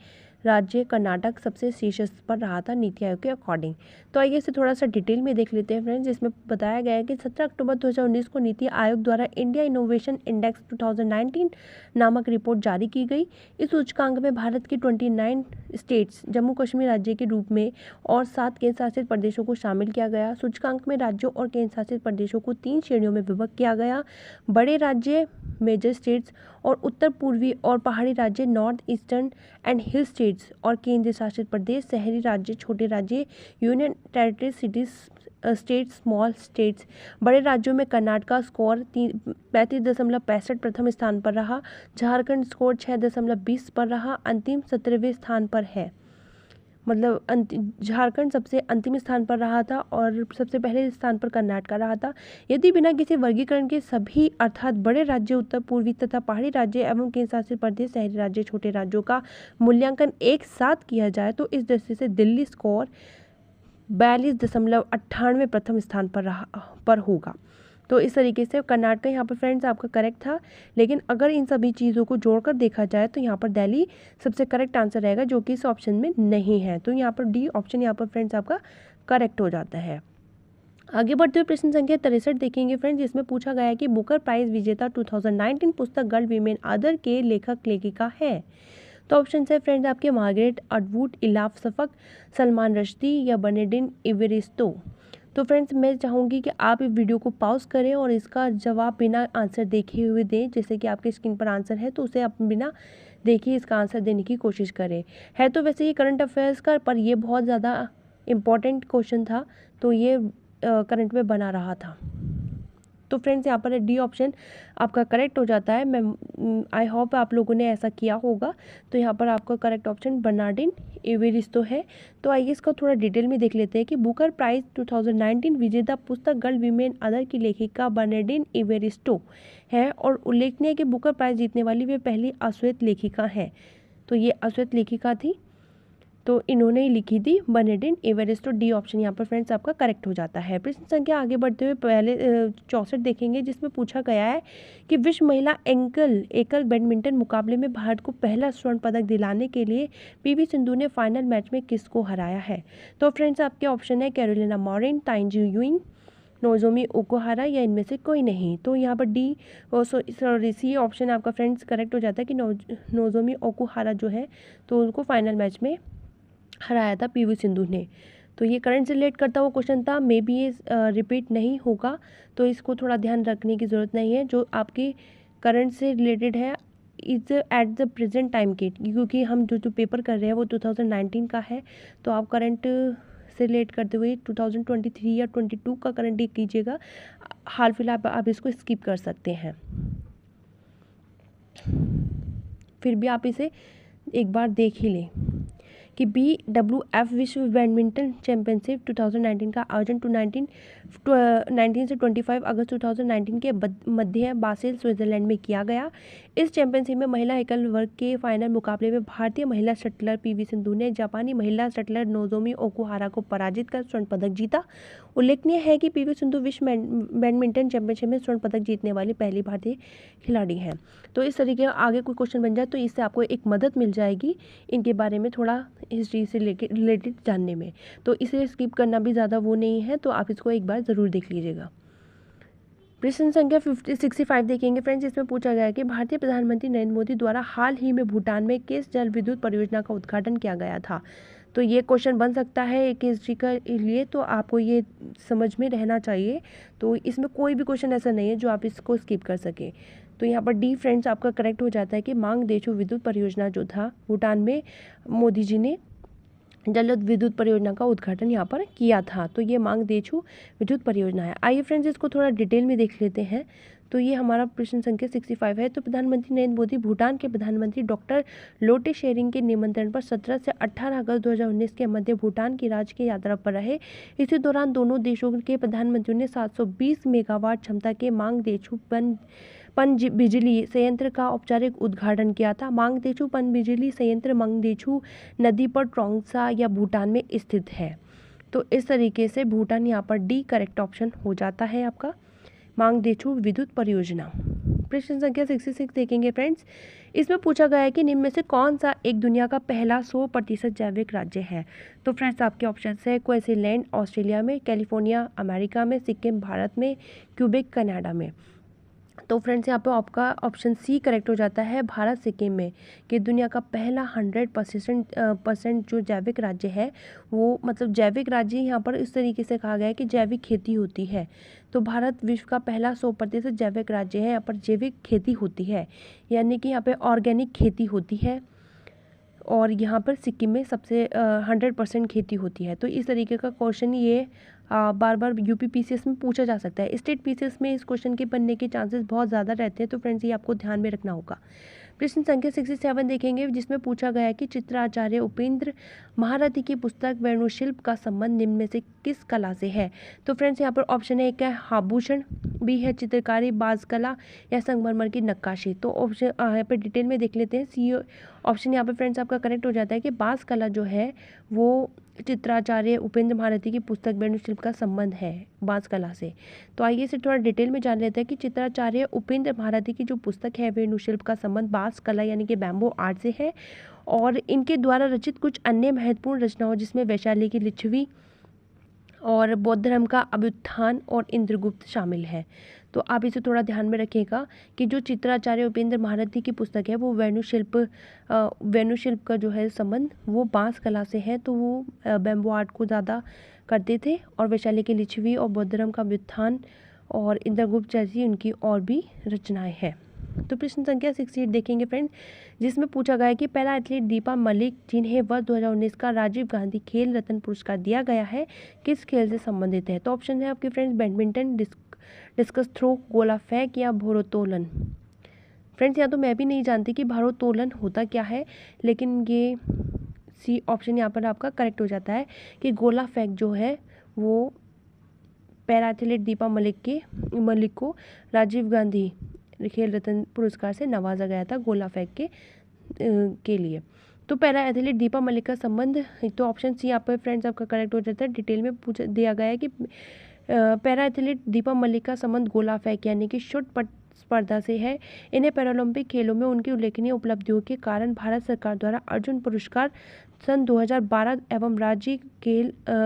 Speaker 1: राज्य कर्नाटक सबसे शीर्ष पर रहा था नीति आयोग के अकॉर्डिंग। तो आइए इसे थोड़ा सा डिटेल में देख लेते हैं फ्रेंड्स। जिसमें बताया गया है कि 17 अक्टूबर 2019 को नीति आयोग द्वारा इंडिया इनोवेशन इंडेक्स 2019 नामक रिपोर्ट जारी की गई। इस सूचकांक में भारत की 29 स्टेट्स, जम्मू कश्मीर राज्य के रूप में और 7 केंद्र शासित प्रदेशों को शामिल किया गया। सूचकांक में राज्यों और केंद्र शासित प्रदेशों को 3 श्रेणियों में विभक्त किया गया। बड़े राज्य मेजर स्टेट्स और उत्तर पूर्वी और पहाड़ी राज्य north eastern and hill states और केंद्र शासित प्रदेश शहरी राज्य, छोटे राज्य, union territory, cities states, small states. बड़े राज्यों में कर्नाटका स्कोर 35.65 प्रथम स्थान पर रहा। झारखंड स्कोर 6.20 पर रहा, अंतिम 17वें स्थान पर है। मतलब झारखंड सबसे अंतिम स्थान पर रहा था और सबसे पहले स्थान पर कर्नाटका रहा था। यदि बिना किसी वर्गीकरण के सभी अर्थात बड़े राज्य, उत्तर पूर्वी तथा पहाड़ी राज्य एवं केंद्र शासित प्रदेश, शहरी राज्य, छोटे राज्यों का मूल्यांकन एक साथ किया जाए तो इस दृष्टि से दिल्ली स्कोर 42.98 प्रथम स्थान पर होगा। तो इस तरीके से कर्नाटका यहाँ पर फ्रेंड्स आपका करेक्ट था। लेकिन अगर इन सभी चीज़ों को जोड़कर देखा जाए तो यहाँ पर दिल्ली सबसे करेक्ट आंसर रहेगा, जो कि इस ऑप्शन में नहीं है। तो यहाँ पर डी ऑप्शन यहाँ पर फ्रेंड्स आपका करेक्ट हो जाता है। आगे बढ़ते हुए प्रश्न संख्या 63 देखेंगे फ्रेंड्स। जिसमें पूछा गया है कि बुकर प्राइज विजेता 2019 पुस्तक गर्ल वीमेन अदर के लेखक लेखिका है। तो ऑप्शन है फ्रेंड्स आपके मार्गरेट अटवुड, इलाफ शफक, सलमान रश्दी या बर्नार्डिन इवेरिस्टो। तो फ्रेंड्स मैं चाहूँगी कि आप इस वीडियो को पॉज करें और इसका जवाब बिना आंसर देखे हुए दें। जैसे कि आपके स्क्रीन पर आंसर है तो उसे आप बिना देखिए इसका आंसर देने की कोशिश करें। है तो वैसे ये करंट अफेयर्स का, पर ये बहुत ज़्यादा इम्पॉर्टेंट क्वेश्चन था तो ये करंट में बना रहा था। तो फ्रेंड्स यहाँ पर डी ऑप्शन आपका करेक्ट हो जाता है। मैं आई होप आप लोगों ने ऐसा किया होगा। तो यहाँ पर आपका करेक्ट ऑप्शन बर्नार्डिन इवेरिस्टो है। तो आइए इसको थोड़ा डिटेल में देख लेते हैं कि बुकर प्राइज 2019 विजेता पुस्तक गर्ल वीमेन अदर की लेखिका बर्नार्डिन इवेरिस्टो है और उल्लेखनीय है कि बुकर प्राइज जीतने वाली वे पहली अश्वेत लेखिका हैं। तो ये अश्वेत लेखिका थी, तो इन्होंने ही लिखी थी बर्नार्डिन इवेरिस्टो। डी ऑप्शन यहाँ पर फ्रेंड्स आपका करेक्ट हो जाता है। प्रश्न संख्या आगे बढ़ते हुए पहले 64 देखेंगे। जिसमें पूछा गया है कि विश्व महिला एकल बैडमिंटन मुकाबले में भारत को पहला स्वर्ण पदक दिलाने के लिए पीवी सिंधु ने फाइनल मैच में किसको हराया है। तो फ्रेंड्स आपके ऑप्शन है Carolina Marin, Taiji युइंग, Nozomi Okuhara या इनमें से कोई नहीं। तो यहाँ पर डी सी ऑप्शन आपका फ्रेंड्स करेक्ट हो जाता है कि नोजोमी ओकुहारा जो है तो उनको फाइनल मैच में हराया था पीवी सिंधु ने। तो ये करंट से रिलेट करता हुआ क्वेश्चन था। मे बी ये रिपीट नहीं होगा तो इसको थोड़ा ध्यान रखने की ज़रूरत नहीं है। जो आपकी करंट से रिलेटेड है is at the present time के, क्योंकि हम जो पेपर कर रहे हैं वो 2019 का है। तो आप करंट से रिलेट करते हुए 2023 या 22 का करंट ही कीजिएगा। हाल फिलहाल आप इसको स्किप कर सकते हैं। फिर भी आप इसे एक बार देख ही लें कि BWF विश्व बैडमिंटन चैंपियनशिप 2019 का आयोजन 19 से 25 अगस्त 2019 के मध्य बासेल स्विट्जरलैंड में किया गया। इस चैंपियनशिप में महिला एकल वर्ग के फाइनल मुकाबले में भारतीय महिला शटलर पीवी सिंधु ने जापानी महिला शटलर नोजोमी ओकुहारा को पराजित कर स्वर्ण पदक जीता। उल्लेखनीय है कि पीवी सिंधु विश्व बैडमिंटन चैंपियनशिप में स्वर्ण पदक जीतने वाली पहली भारतीय खिलाड़ी हैं। तो इस तरीके आगे कोई क्वेश्चन बन जाए तो इससे आपको एक मदद मिल जाएगी इनके बारे में थोड़ा हिस्ट्री से रिलेटेड जानने में। तो इसे स्किप करना भी ज़्यादा वो नहीं है, तो आप इसको एक बार ज़रूर देख लीजिएगा। प्रश्न संख्या 65 देखेंगे फ्रेंड्स। इसमें पूछा गया है कि भारतीय प्रधानमंत्री नरेंद्र मोदी द्वारा हाल ही में भूटान में किस जल विद्युत परियोजना का उद्घाटन किया गया था। तो ये क्वेश्चन बन सकता है एक हिस्ट्री का लिए, तो आपको ये समझ में रहना चाहिए। तो इसमें कोई भी क्वेश्चन ऐसा नहीं है जो आप इसको स्किप कर सके। तो यहाँ पर डी फ्रेंड्स आपका करेक्ट हो जाता है कि मांगदेछू विद्युत परियोजना जो था भूटान में मोदी जी ने जल विद्युत परियोजना का उद्घाटन यहाँ पर किया था। तो ये मांगदेछू विद्युत परियोजना है। आइए फ्रेंड्स इसको थोड़ा डिटेल में देख लेते हैं। तो ये हमारा प्रश्न संख्या 65 है। तो प्रधानमंत्री नरेंद्र मोदी भूटान के प्रधानमंत्री डॉक्टर लोटे शेरिंग के निमंत्रण पर 17 से 18 अगस्त 2019 के मध्य भूटान की राजकीय यात्रा पर रहे। इसी दौरान दोनों देशों के प्रधानमंत्रियों ने 720 मेगावाट क्षमता के मांगदेछू बिजली संयंत्र का औपचारिक उद्घाटन किया था। मांगदेछू बिजली संयंत्र मांगदेछू नदी पर ट्रोंगसा या भूटान में स्थित है। तो इस तरीके से भूटान यहाँ पर डी करेक्ट ऑप्शन हो जाता है आपका, मांगदेछू विद्युत परियोजना। प्रश्न संख्या 66 देखेंगे फ्रेंड्स। इसमें पूछा गया है कि निम्न में से कौन सा एक दुनिया का पहला 100% जैविक राज्य है। तो फ्रेंड्स आपके ऑप्शन है क्वींसलैंड ऑस्ट्रेलिया में, कैलिफोर्निया अमेरिका में, सिक्किम भारत में, क्यूबेक कनाडा में। तो फ्रेंड्स यहाँ पे आपका ऑप्शन सी करेक्ट हो जाता है, भारत सिक्किम में, कि दुनिया का पहला 100% जो जैविक राज्य है वो, मतलब जैविक राज्य यहाँ पर इस तरीके से कहा गया है कि जैविक खेती होती है। तो भारत विश्व का पहला 100% जैविक राज्य है। यहाँ पर जैविक खेती होती है, यानी कि यहाँ पे ऑर्गेनिक खेती होती है। और यहाँ पर सिक्किम में सबसे 100% खेती होती है। तो इस तरीके का क्वेश्चन ये बार बार यूपी पीसीएस में पूछा जा सकता है। स्टेट पीसीएस में इस क्वेश्चन के बनने के चांसेस बहुत ज़्यादा रहते हैं। तो फ्रेंड्स ये आपको ध्यान में रखना होगा। प्रश्न संख्या 67 देखेंगे, जिसमें पूछा गया है कि चित्राचार्य उपेंद्र महारथी की पुस्तक वेणुशिल्प का संबंध निम्न में से किस कला से है। तो फ्रेंड्स यहाँ पर ऑप्शन है, एक है आभूषण, बी है चित्रकारी, बाज कला या संगमरमर की नक्काशी। तो ऑप्शन यहाँ पर डिटेल में देख लेते हैं। सी ऑप्शन यहाँ पर फ्रेंड्स आपका करेक्ट हो जाता है कि बाज कला जो है वो चित्राचार्य उपेंद्र महारथी की पुस्तक वेणुशिल्प का संबंध है बाज कला से। तो आइए इसे थोड़ा डिटेल में जान लेते हैं कि चित्राचार्य उपेंद्र महारथी की जो पुस्तक है वेणुशिल्प का संबंध बाज कला यानी कि बैम्बू आर्ट से है। और इनके द्वारा रचित कुछ अन्य महत्वपूर्ण रचनाओं जिसमें वैशाली की लिच्छवी और बौद्ध धर्म का अभ्युत्थान और इंद्रगुप्त शामिल है। तो आप इसे थोड़ा ध्यान में रखिएगा कि जो चित्राचार्य उपेंद्र महारथी की पुस्तक है वो वेणुशिल्प का जो है संबंध वो बांस कला से है। तो वो बैम्बू आर्ट को ज़्यादा करते थे। और वैशाली की लिच्छवी और बौद्ध धर्म का अभ्युत्थान और इंद्रगुप्त जैसी उनकी और भी रचनाएं हैं। तो प्रश्न संख्या 68 देखेंगे फ्रेंड, जिसमें पूछा गया है कि पहला एथलीट दीपा मलिक जिन्हें वर्ष 2019 का राजीव गांधी खेल रत्न पुरस्कार दिया गया है किस खेल से संबंधित है। तो ऑप्शन है आपके फ्रेंड्स बैडमिंटन, डिस्कस थ्रो, गोला फेंक या भारोत्तोलन। फ्रेंड्स यहाँ तो मैं भी नहीं जानती कि भारोत्तोलन होता क्या है, लेकिन ये सी ऑप्शन यहाँ पर आपका करेक्ट हो जाता है कि गोला फेंक जो है वो पैरा एथलीट दीपा मलिक को राजीव गांधी खेल रत्न पुरस्कार से नवाजा गया था गोला फेंक के लिए। तो पैरा एथलीट दीपा मलिक का संबंध, तो ऑप्शन सी यहाँ पर फ्रेंड्स आपका करेक्ट हो जाता है। डिटेल में पूछ दिया गया है कि पैरा एथलीट दीपा मलिक का संबंध गोला फेंक यानी कि शूट पट स्पर्धा से है। इन्हें पैरालंपिक खेलों में उनकी उल्लेखनीय उपलब्धियों के कारण भारत सरकार द्वारा अर्जुन पुरस्कार सन 2012 एवं राजीव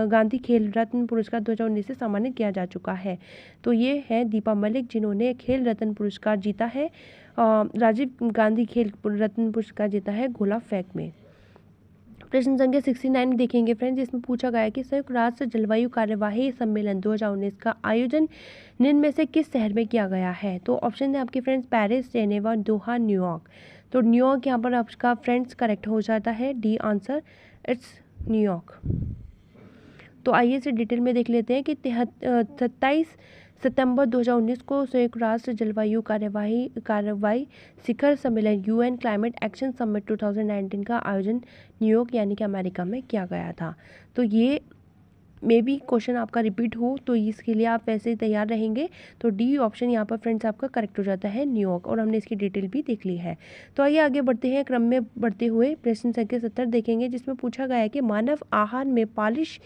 Speaker 1: गांधी खेल रत्न पुरस्कार 2019 से सम्मानित किया जा चुका है। तो ये है दीपा मलिक जिन्होंने खेल रत्न पुरस्कार जीता है, राजीव गांधी खेल रत्न पुरस्कार जीता है गोला फेंक में। प्रश्न संख्या 69 देखेंगे फ्रेंड्स, जिसमें पूछा गया है कि संयुक्त राष्ट्र जलवायु कार्यवाही सम्मेलन 2019 का आयोजन निम्न में से किस शहर में किया गया है। तो ऑप्शन है आपके फ्रेंड्स पेरिस, जेनेवा, दोहा, न्यूयॉर्क। तो न्यूयॉर्क यहाँ पर आपका फ्रेंड्स करेक्ट हो जाता है, डी आंसर, इट्स न्यूयॉर्क। तो आइए इसे डिटेल में देख लेते हैं कि 27 सितंबर 2019 को संयुक्त राष्ट्र जलवायु कार्यवाही शिखर सम्मेलन यूएन क्लाइमेट एक्शन समिट 2019 का आयोजन न्यूयॉर्क यानी कि अमेरिका में किया गया था। तो ये मे बी क्वेश्चन आपका रिपीट हो, तो इसके लिए आप वैसे ही तैयार रहेंगे। तो डी ऑप्शन यहाँ पर फ्रेंड्स आपका करेक्ट हो जाता है, न्यूयॉर्क। और हमने इसकी डिटेल भी देख ली है। तो आइए आगे बढ़ते हैं, क्रम में बढ़ते हुए प्रश्न संख्या 70 देखेंगे, जिसमें पूछा गया है कि मानव आहार में पालिश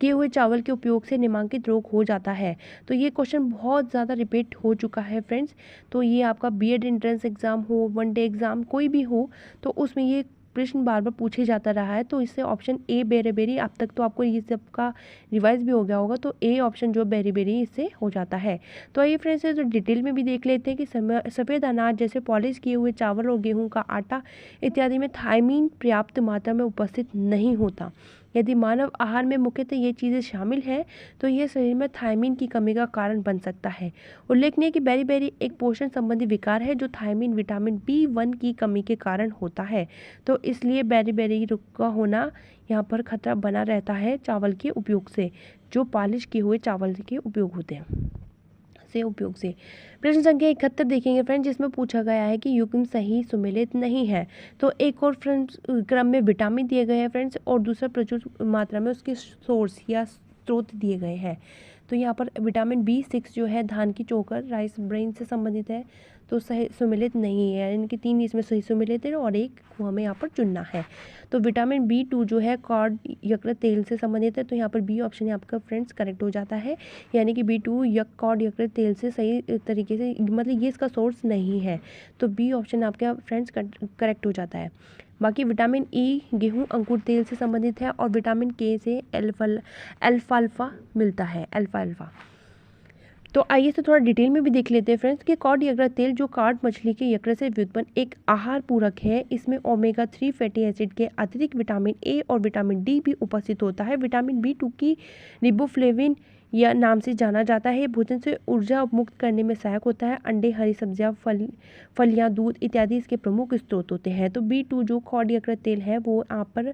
Speaker 1: किए हुए चावल के उपयोग से निम्नलिखित रोग हो जाता है। तो ये क्वेश्चन बहुत ज़्यादा रिपीट हो चुका है फ्रेंड्स। तो ये आपका बीएड एंट्रेंस एग्जाम हो, वन डे एग्जाम कोई भी हो, तो उसमें ये प्रश्न बार बार पूछे जाता रहा है, तो इससे ऑप्शन ए बेरी अब तक तो आपको ये सब का रिवाइज भी हो गया होगा, तो ए ऑप्शन जो बेरी इससे हो जाता है। तो आइए फ्रेंड्स जो डिटेल में भी देख लेते हैं कि सफ़ेद अनाज जैसे पॉलिश किए हुए चावल और गेहूं का आटा इत्यादि में थायमीन पर्याप्त मात्रा में उपस्थित नहीं होता। यदि मानव आहार में मुख्यतः ये चीज़ें शामिल हैं तो यह शरीर में थायमीन की कमी का कारण बन सकता है। उल्लेखनीय कि बेरी एक पोषण संबंधी विकार है जो थायमीन विटामिन B1 की कमी के कारण होता है। तो इसलिए बेरी का होना यहाँ पर खतरा बना रहता है चावल के उपयोग से, जो पॉलिश किए हुए चावल के उपयोग होते हैं उपयोग से। प्रश्न संख्या 71 देखेंगे फ्रेंड्स, जिसमें पूछा गया है कि युग्म सही सुमेलित नहीं है। तो एक और फ्रेंड्स क्रम में विटामिन दिए गए हैं फ्रेंड्स, और दूसरा प्रचुर मात्रा में उसके सोर्स या स्रोत दिए गए हैं। तो यहाँ पर विटामिन B6 जो है धान की चोकर राइस ब्रेन से संबंधित है, तो सही सुमेलित नहीं है। इनके 3 इसमें सही सुमेलित है और एक को हमें यहाँ पर चुनना है। तो विटामिन B2 जो है कॉड यकृत तेल से संबंधित है, तो यहाँ पर बी ऑप्शन आपका फ्रेंड्स करेक्ट हो जाता है। यानी कि B2 कॉड यकृत तेल से सही तरीके से, मतलब ये इसका सोर्स नहीं है, तो बी ऑप्शन आपका फ्रेंड्स करेक्ट हो जाता है। बाकी विटामिन ई गेहूं अंकुर तेल से संबंधित है, और विटामिन के से अल्फाल्फा मिलता है, अल्फाल्फा। तो आइए से थोड़ा डिटेल में भी देख लेते हैं फ्रेंड्स कि कॉड यकृत तेल जो कॉड मछली के यकृत से व्युत्पन्न एक आहार पूरक है। इसमें ओमेगा 3 फैटी एसिड के अतिरिक्त विटामिन ए और विटामिन डी भी उपस्थित होता है। विटामिन B2 की रिबोफ्लेविन या नाम से जाना जाता है। भोजन से ऊर्जा मुक्त करने में सहायक होता है। अंडे, हरी सब्जियां, फलियां, दूध इत्यादि इसके प्रमुख स्रोत होते हैं। तो B2 जो कॉड यकृत तेल है वो आप पर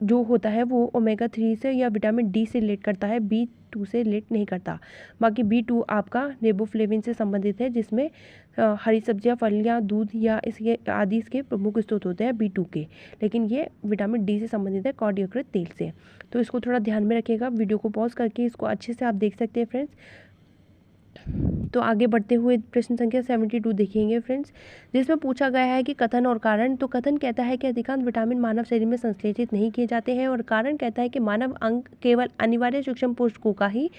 Speaker 1: जो होता है वो ओमेगा 3 से या विटामिन डी से रिलेट करता है, B2 से रिलेट नहीं करता। बाकी B2 आपका रिबोफ्लेविन से संबंधित है, जिसमें हरी सब्जियां, फलियां, दूध या इसके आदि इसके प्रमुख स्रोत होते हैं B2 के, लेकिन ये विटामिन डी से संबंधित है कॉड यकृत तेल से। तो इसको थोड़ा ध्यान में रखिएगा, वीडियो को पॉज करके इसको अच्छे से आप देख सकते हैं फ्रेंड्स। तो आगे बढ़ते हुए प्रश्न संख्या 72 देखेंगे फ्रेंड्स, जिसमें पूछा गया है कि कथन और कारण। तो कथन कहता है कि अधिकांश विटामिन मानव शरीर में संश्लेषित नहीं किए जाते हैं, और कारण कहता है कि मानव अंग केवल अनिवार्य सूक्ष्म पोषकों का ही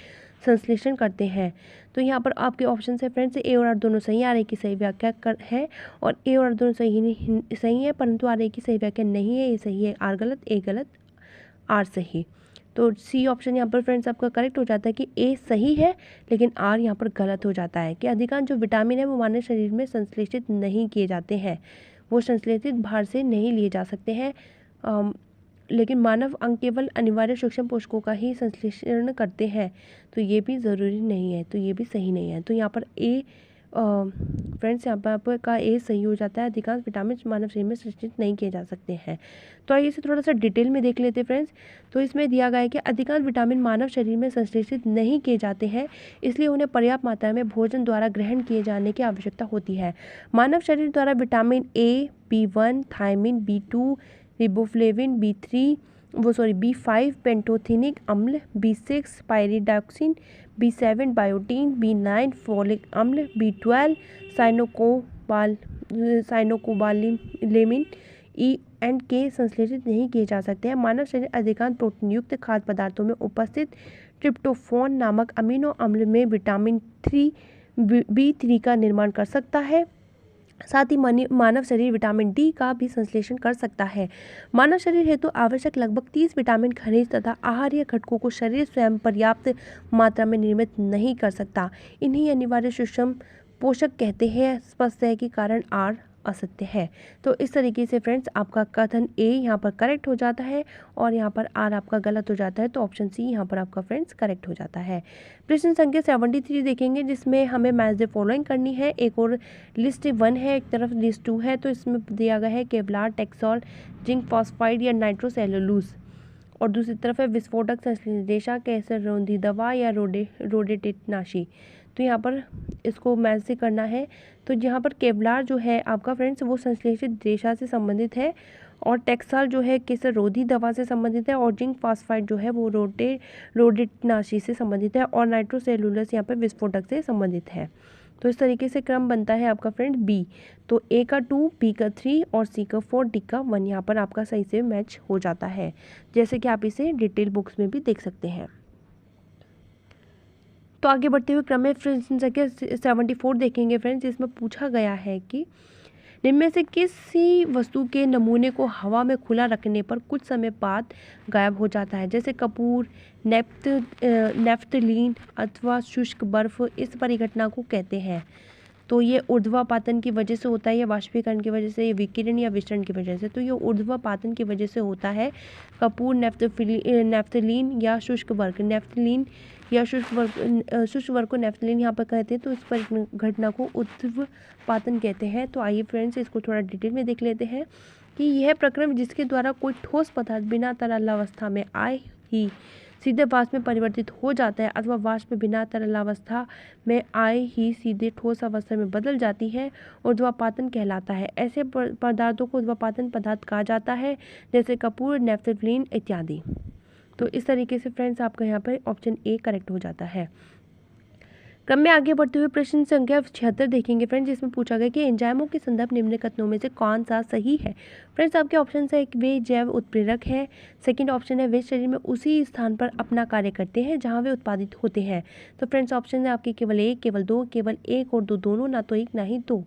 Speaker 1: संश्लेषण करते हैं। तो यहाँ पर आपके ऑप्शन है फ्रेंड्स, ए और आर दोनों सही, आर ए की सही व्याख्या है, और ए और आर दोनों सही है, परंतु आर ए की सही व्याख्या नहीं है। ये सही है, आर गलत, ए गलत, आर सही। तो सी ऑप्शन यहाँ पर फ्रेंड्स आपका करेक्ट हो जाता है कि ए सही है, लेकिन आर यहाँ पर गलत हो जाता है कि अधिकांश जो विटामिन है वो मानव शरीर में संश्लेषित नहीं किए जाते हैं, वो संश्लेषित बाहर से नहीं लिए जा सकते हैं, लेकिन मानव अंग केवल अनिवार्य सूक्ष्म पोषकों का ही संश्लेषण करते हैं। तो ये भी ज़रूरी नहीं है, तो ये भी सही नहीं है। तो यहाँ पर ए फ्रेंड्स यहाँ पर आपका ए सही हो जाता है, अधिकांश विटामिन मानव शरीर में संश्लेषित नहीं किए जा सकते हैं। तो आइए इसे थोड़ा सा डिटेल में देख लेते हैं फ्रेंड्स। तो इसमें दिया गया है कि अधिकांश विटामिन मानव शरीर में संश्लेषित नहीं किए जाते हैं, इसलिए उन्हें पर्याप्त मात्रा में भोजन द्वारा ग्रहण किए जाने की आवश्यकता होती है। मानव शरीर द्वारा vitamin A, B1, thiamine, B2, riboflavin, B5 pantothenic अम्ल, B6 pyridoxine, B7 biotin, B9 folic अम्ल, B12 साइनोकोबालेमिन, ई एंड के संश्लेषित नहीं किए जा सकते हैं। मानव शरीर अधिकांश प्रोटीन युक्त खाद्य पदार्थों में उपस्थित ट्रिप्टोफैन नामक अमीनो अम्ल में विटामिन B3 का निर्माण कर सकता है। साथ ही मानव शरीर विटामिन डी का भी संश्लेषण कर सकता है। मानव शरीर हेतु आवश्यक लगभग 30 विटामिन, खनिज तथा आहारीय घटकों को शरीर स्वयं पर्याप्त मात्रा में निर्मित नहीं कर सकता। इन्हीं अनिवार्य सूक्ष्म पोषक कहते हैं। स्पष्ट है कि कारण आर असत्य है। तो इस तरीके से फ्रेंड्स आपका कथन ए यहाँ पर करेक्ट हो जाता है, और यहाँ पर आर आपका गलत हो जाता है। तो ऑप्शन सी यहाँ पर आपका फ्रेंड्स करेक्ट हो जाता है। प्रश्न संख्या 73 देखेंगे, जिसमें हमें मैच द फॉलोइंग करनी है। एक और लिस्ट 1 है, एक तरफ लिस्ट 2 है। तो इसमें दिया गया है केवलार, टेक्सोल, जिंक फॉस्फाइड या नाइट्रोसेलुलोज, और दूसरी तरफ है विस्फोटक संश्लेषा, कैंसर रोधी दवा या रोडेटेटनाशी। तो यहाँ पर इसको मैच से करना है। तो यहाँ पर केवलार जो है आपका फ्रेंड्स वो संश्लेषित रेशा से संबंधित है, और टेक्साल जो है कैंसर रोधी दवा से संबंधित है, और जिंक फॉस्फाइड जो है वो रोडेटनाशी से संबंधित है, और नाइट्रोसेलुलोज यहाँ पर विस्फोटक से संबंधित है। तो इस तरीके से क्रम बनता है आपका फ्रेंड बी। तो ए का 2, बी का 3 और सी का 4, डी का 1 यहाँ पर आपका सही से मैच हो जाता है, जैसे कि आप इसे डिटेल बुक्स में भी देख सकते हैं। तो आगे बढ़ते हुए क्रम में प्रश्न संख्या 74 देखेंगे फ्रेंड्स, जिसमें पूछा गया है कि निम्न में से किसी वस्तु के नमूने को हवा में खुला रखने पर कुछ समय बाद गायब हो जाता है? जैसे कपूर, नेफ्थलीन अथवा शुष्क बर्फ। इस परिघटना को कहते हैं। तो ये ऊर्ध्वापातन की वजह से होता है, या वाष्पीकरण की वजह से, या विकिरण या विसरण की वजह से। तो ये ऊर्ध्वापातन की वजह से होता है। कपूर, नेफ्थलीन या शुष्क वर्ग। नेफ्थलीन या शुष्क वर्ग को नेफ्थलीन यहाँ पर कहते हैं। तो इस पर घटना को ऊर्ध्वपातन कहते हैं। तो आइए फ्रेंड्स, इसको थोड़ा डिटेल में देख लेते हैं कि यह प्रक्रम जिसके द्वारा कोई ठोस पदार्थ बिना तरलावस्था में आए ही सीधे वाष्प में परिवर्तित हो जाता है, अथवा वाष्प बिना तरलावस्था में आए ही सीधे ठोस अवस्था में बदल जाती है, ऊर्ध्वपातन कहलाता है। ऐसे पदार्थों को ऊर्ध्वपातन पदार्थ कहा जाता है, जैसे कपूर, नेफ्थलीन इत्यादि। तो इस तरीके से फ्रेंड्स आपका यहाँ पर ऑप्शन ए करेक्ट हो जाता है। क्रम में आगे बढ़ते हुए प्रश्न संख्या 76 देखेंगे फ्रेंड्स, जिसमें पूछा गया कि एंजाइमों के संदर्भ निम्न कथनों में से कौन सा सही है। फ्रेंड्स आपके ऑप्शन है, एक वे जैव उत्प्रेरक है। सेकंड ऑप्शन है, वे शरीर में उसी स्थान पर अपना कार्य करते हैं जहां वे उत्पादित होते हैं। तो फ्रेंड्स ऑप्शन है आपके केवल एक, केवल दो, केवल एक और दो, दोनों, ना तो एक ना ही दो।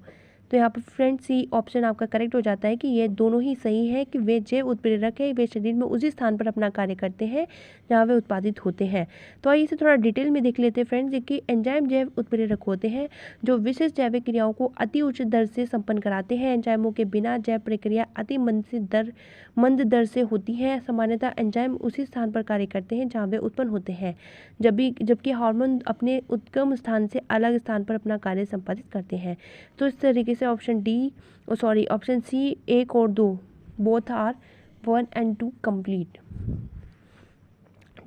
Speaker 1: तो यहाँ पर फ्रेंड्स सी ऑप्शन आपका करेक्ट हो जाता है कि ये दोनों ही सही है कि वे जैव उत्प्रेरक है, वे शरीर में उसी स्थान पर अपना कार्य करते हैं जहाँ वे उत्पादित होते हैं। तो आइए इसे थोड़ा डिटेल में देख लेते हैं फ्रेंड्स कि एंजाइम जैव उत्प्रेरक होते हैं जो विशिष्ट जैविक क्रियाओं को अति उच्च दर से संपन्न कराते हैं। एंजाइमों के बिना जैव प्रक्रिया अति मंद दर से होती है। सामान्यतः एंजाइम उसी स्थान पर कार्य करते हैं जहाँ वे उत्पन्न होते हैं, जबकि हार्मोन अपने उद्गम स्थान से अलग स्थान पर अपना कार्य संपादित करते हैं। तो इस तरीके से ऑप्शन सी, एक और दो, बोथ आर 1 and 2 कंप्लीट,